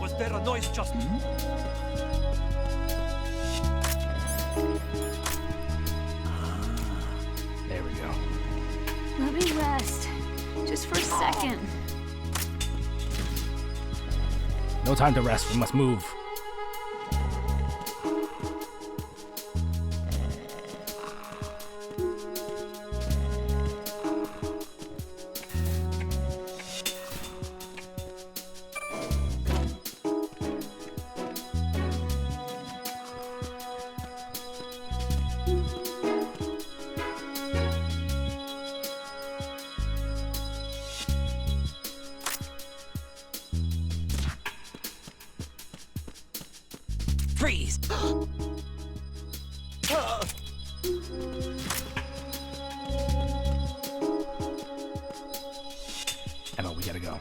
Was there a noise just... There we go. Let me rest. Just for a second. No time to rest, we must move. Freeze! Emma, we gotta go.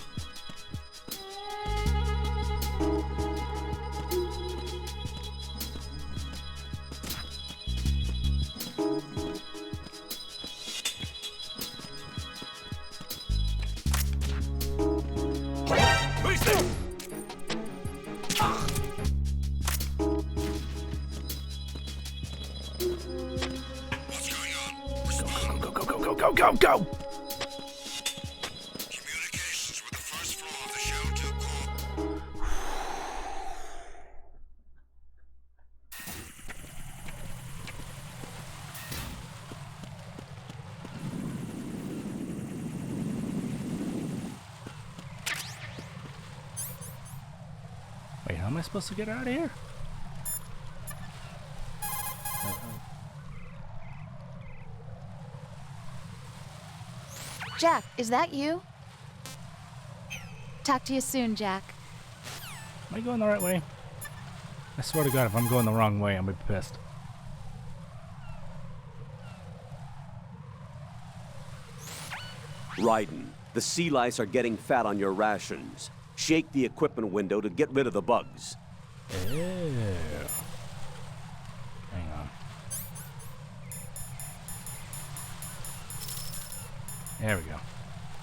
Go, go! Communications with the first floor of the Shell 2 core. Wait, how am I supposed to get out of here? Jack, is that you? Talk to you soon, Jack. Am I going the right way? I swear to God, if I'm going the wrong way, I'm gonna be pissed. Raiden, the sea lice are getting fat on your rations. Shake the equipment window to get rid of the bugs. Ew. Hang on. There we go.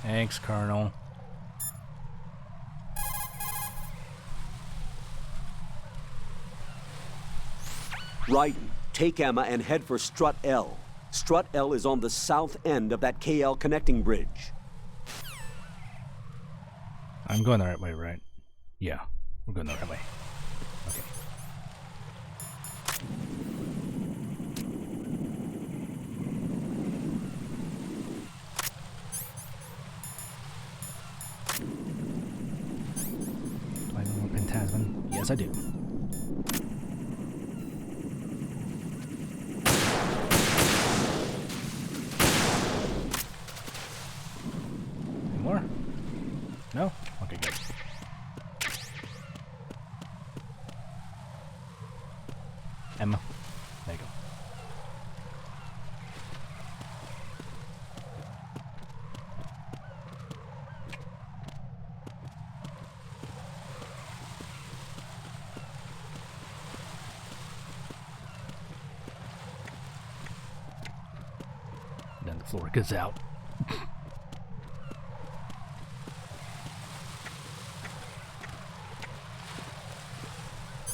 Thanks, Colonel. Raiden, take Emma and head for Strut L. Strut L is on the south end of that KL connecting bridge. I'm going the right way, right? Yeah, we're going the right way. Okay. Do I know what Pentasman? Yes, I do. Any more? No? Okay, good. Emma. There you go. Then the floor goes out.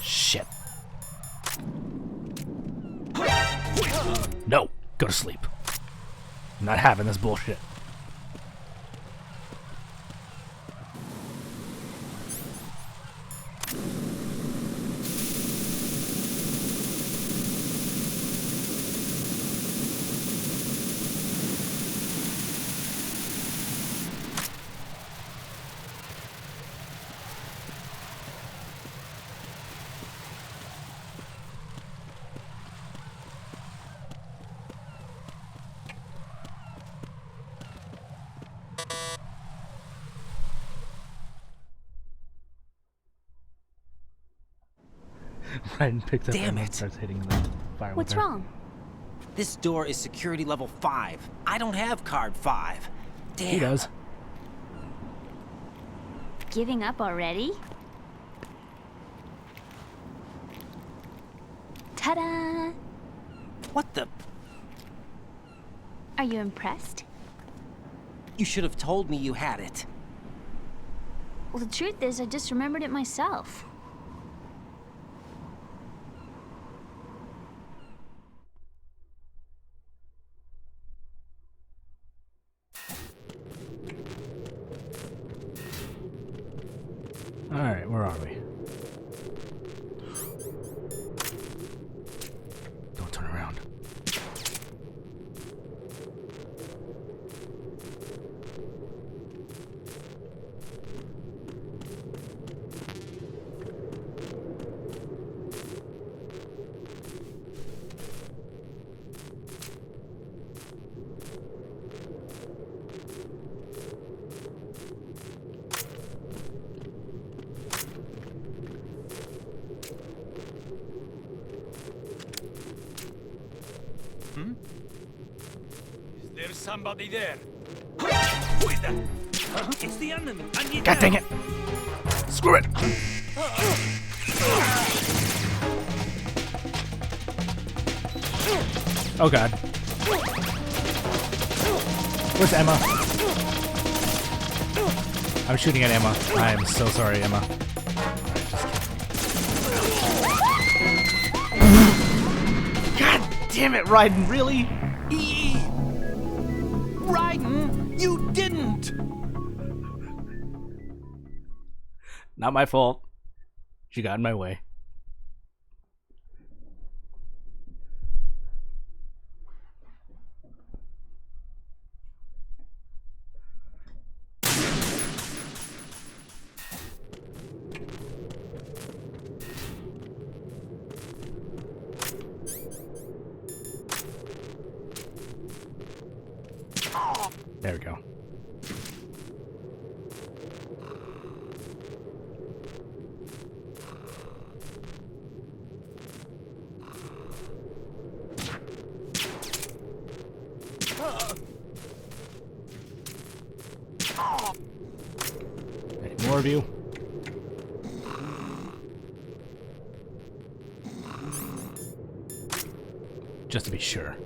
Shit. No, go to sleep. I'm not having this bullshit. Ryan picks up Damn and it. starts hitting the fire. What's wrong? This door is security level 5. I don't have card 5. Damn. He does. Giving up already? Ta-da! What the? Are you impressed? You should have told me you had it. Well, the truth is, I just remembered it myself. Alright, where are we? Don't turn around. Is there somebody there? Who is that? It's the enemy. I need God dang it! Screw it! Oh god. Where's Emma? I'm shooting at Emma. I am so sorry, Emma. God damn it, Raiden, really? Raiden, you didn't! Not my fault. She got in my way. There we go. Any more of you? Just to be sure.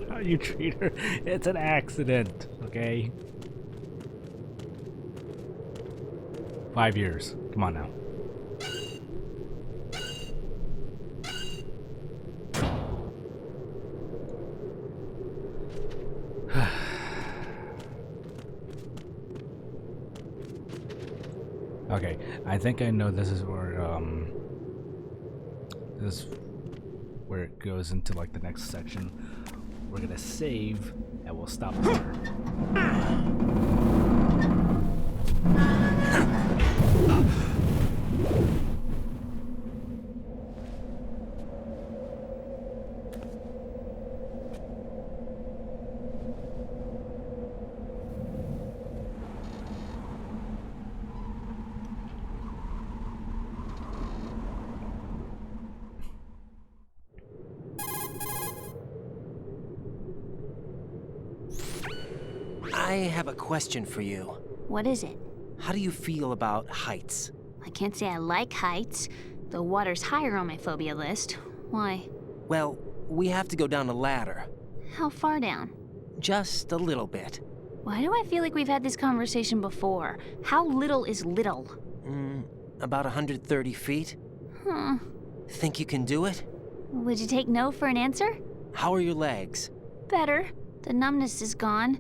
How you treat her? It's an accident, okay? 5 years. Come on now. Okay, I think I know this is where it goes into like the next section. We're gonna save and we'll stop there. I have a question for you. What is it? How do you feel about heights? I can't say I like heights. The water's higher on my phobia list. Why? Well, we have to go down a ladder. How far down? Just a little bit. Why do I feel like we've had this conversation before? How little is little? About 130 feet. Huh. Think you can do it? Would you take no for an answer? How are your legs? Better. The numbness is gone.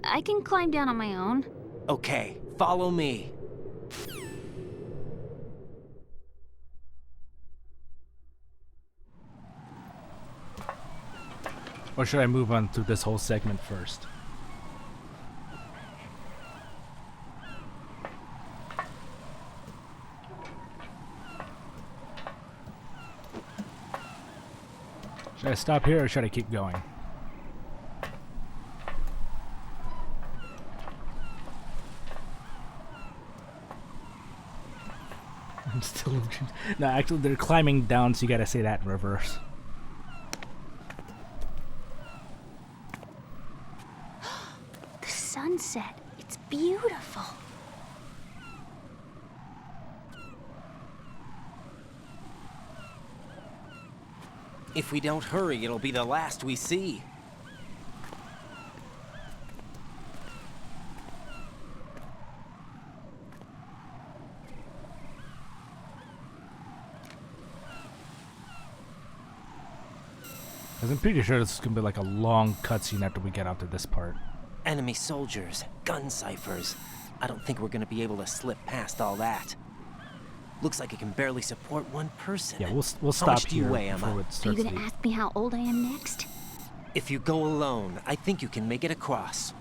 I can climb down on my own. Okay, follow me. Or should I move on through this whole segment first? Should I stop here or should I keep going? I'm still... No, actually they're climbing down, so you gotta say that in reverse. The sunset. It's beautiful. If we don't hurry, it'll be the last we see. Because I'm pretty sure this is gonna be like a long cutscene after we get out to this part. Enemy soldiers, gun ciphers. I don't think we're gonna be able to slip past all that. Looks like it can barely support one person. Yeah, we'll How stop much do you here weigh, Emma? before it Are you starts. gonna ask me how old I am next? If you go alone, I think you can make it across.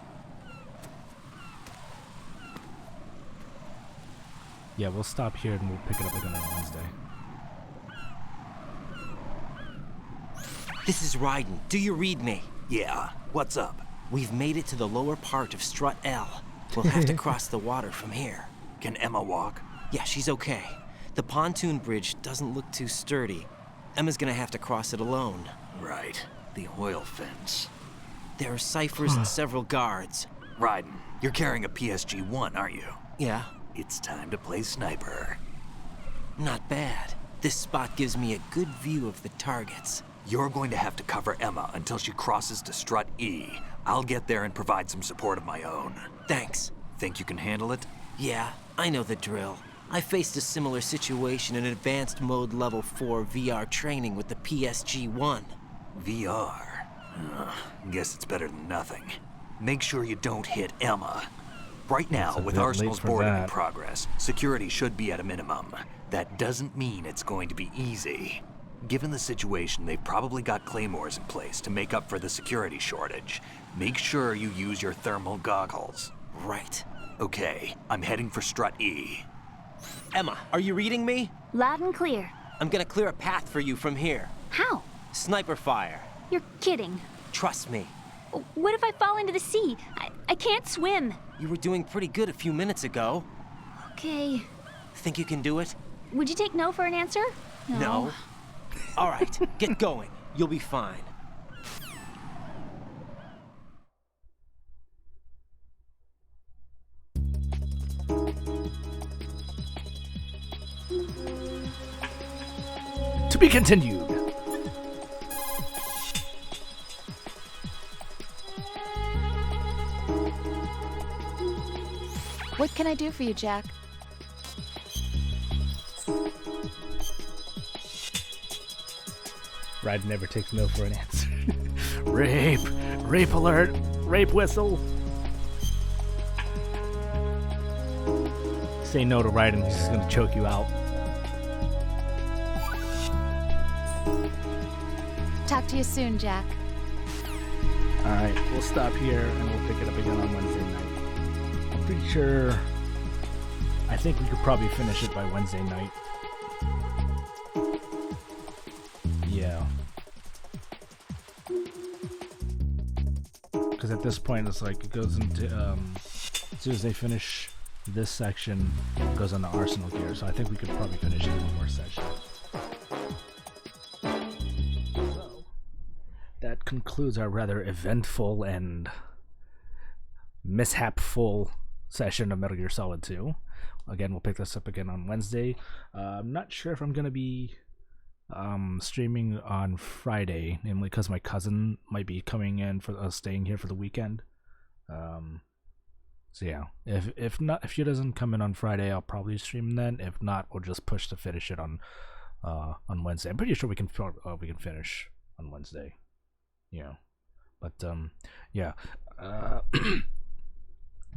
Yeah, we'll stop here and we'll pick it up again on Wednesday. This is Raiden. Do you read me? Yeah, what's up? We've made it to the lower part of Strut L. We'll have to cross the water from here. Can Emma walk? Yeah, she's okay. The pontoon bridge doesn't look too sturdy. Emma's gonna have to cross it alone. Right. The oil fence. There are ciphers and several guards. Raiden, you're carrying a PSG-1, aren't you? Yeah. It's time to play sniper. Not bad. This spot gives me a good view of the targets. You're going to have to cover Emma until she crosses to Strut E. I'll get there and provide some support of my own. Thanks. Think you can handle it? Yeah, I know the drill. I faced a similar situation in advanced mode level 4 VR training with the PSG-1. VR? Guess it's better than nothing. Make sure you don't hit Emma. Right now, with Arsenal's boarding in progress, security should be at a minimum. That doesn't mean it's going to be easy. Given the situation, they've probably got claymores in place to make up for the security shortage. Make sure you use your thermal goggles. Right. Okay, I'm heading for Strut E. Emma, are you reading me? Loud and clear. I'm gonna clear a path for you from here. How? Sniper fire. You're kidding. Trust me. What if I fall into the sea? I can't swim. You were doing pretty good a few minutes ago. Okay. Think you can do it? Would you take no for an answer? No. All right, get going. You'll be fine. To be continued. can I do for you, Jack? Raiden never takes no for an answer. Rape! Rape alert! Rape whistle! Say no to Raiden, he's just gonna choke you out. Talk to you soon, Jack. Alright, we'll stop here and we'll pick it up again on Wednesday night. I'm pretty sure... I think we could probably finish it by Wednesday night. Yeah. Because at this point, it's like it goes into... as soon as they finish this section, it goes on the Arsenal gear. So I think we could probably finish it in one more session. So, that concludes our rather eventful and mishapful session of Metal Gear Solid 2. Again, we'll pick this up again on Wednesday. I'm not sure if I'm going to be streaming on Friday, namely because my cousin might be coming in for staying here for the weekend. So yeah, if she doesn't come in on Friday, I'll probably stream then. If not, we'll just push to finish it on Wednesday. I'm pretty sure we can finish on Wednesday. Yeah, but yeah.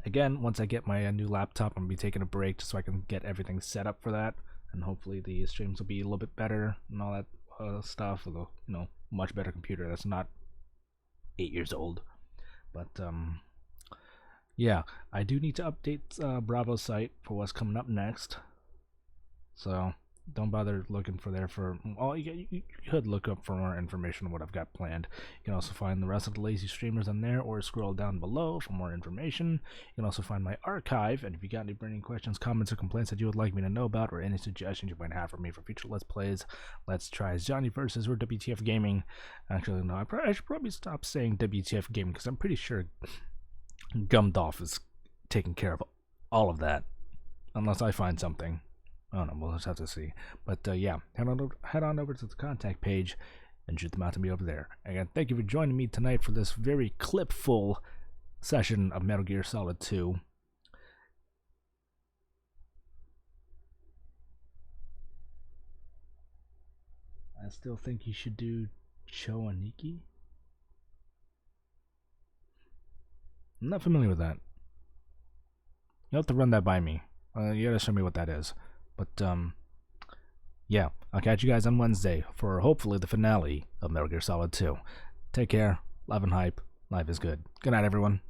Again, once I get my new laptop, I'm gonna be taking a break just so I can get everything set up for that, and hopefully the streams will be a little bit better and all that stuff with a much better computer that's not 8 years old. But yeah, I do need to update Bravo's site for what's coming up next. So don't bother looking for there for... Well, you could look up for more information on what I've got planned. You can also find the rest of the lazy streamers on there, or scroll down below for more information. You can also find my archive, and if you got any burning questions, comments, or complaints that you would like me to know about, or any suggestions you might have for me for future Let's Plays, Let's Tries, Johnny Versus, or WTF Gaming. Actually, no, I should probably stop saying WTF Gaming, because I'm pretty sure Gumdolph is taking care of all of that, unless I find something. I don't know, we'll just have to see. But yeah, head on over to the contact page and shoot them out to me over there. Again, thank you for joining me tonight for this very clip-full session of Metal Gear Solid 2. I still think you should do Cho Aniki. I'm not familiar with that. You'll have to run that by me. You gotta show me what that is. But, yeah, I'll catch you guys on Wednesday for hopefully the finale of Metal Gear Solid 2. Take care, love and hype, life is good. Good night, everyone.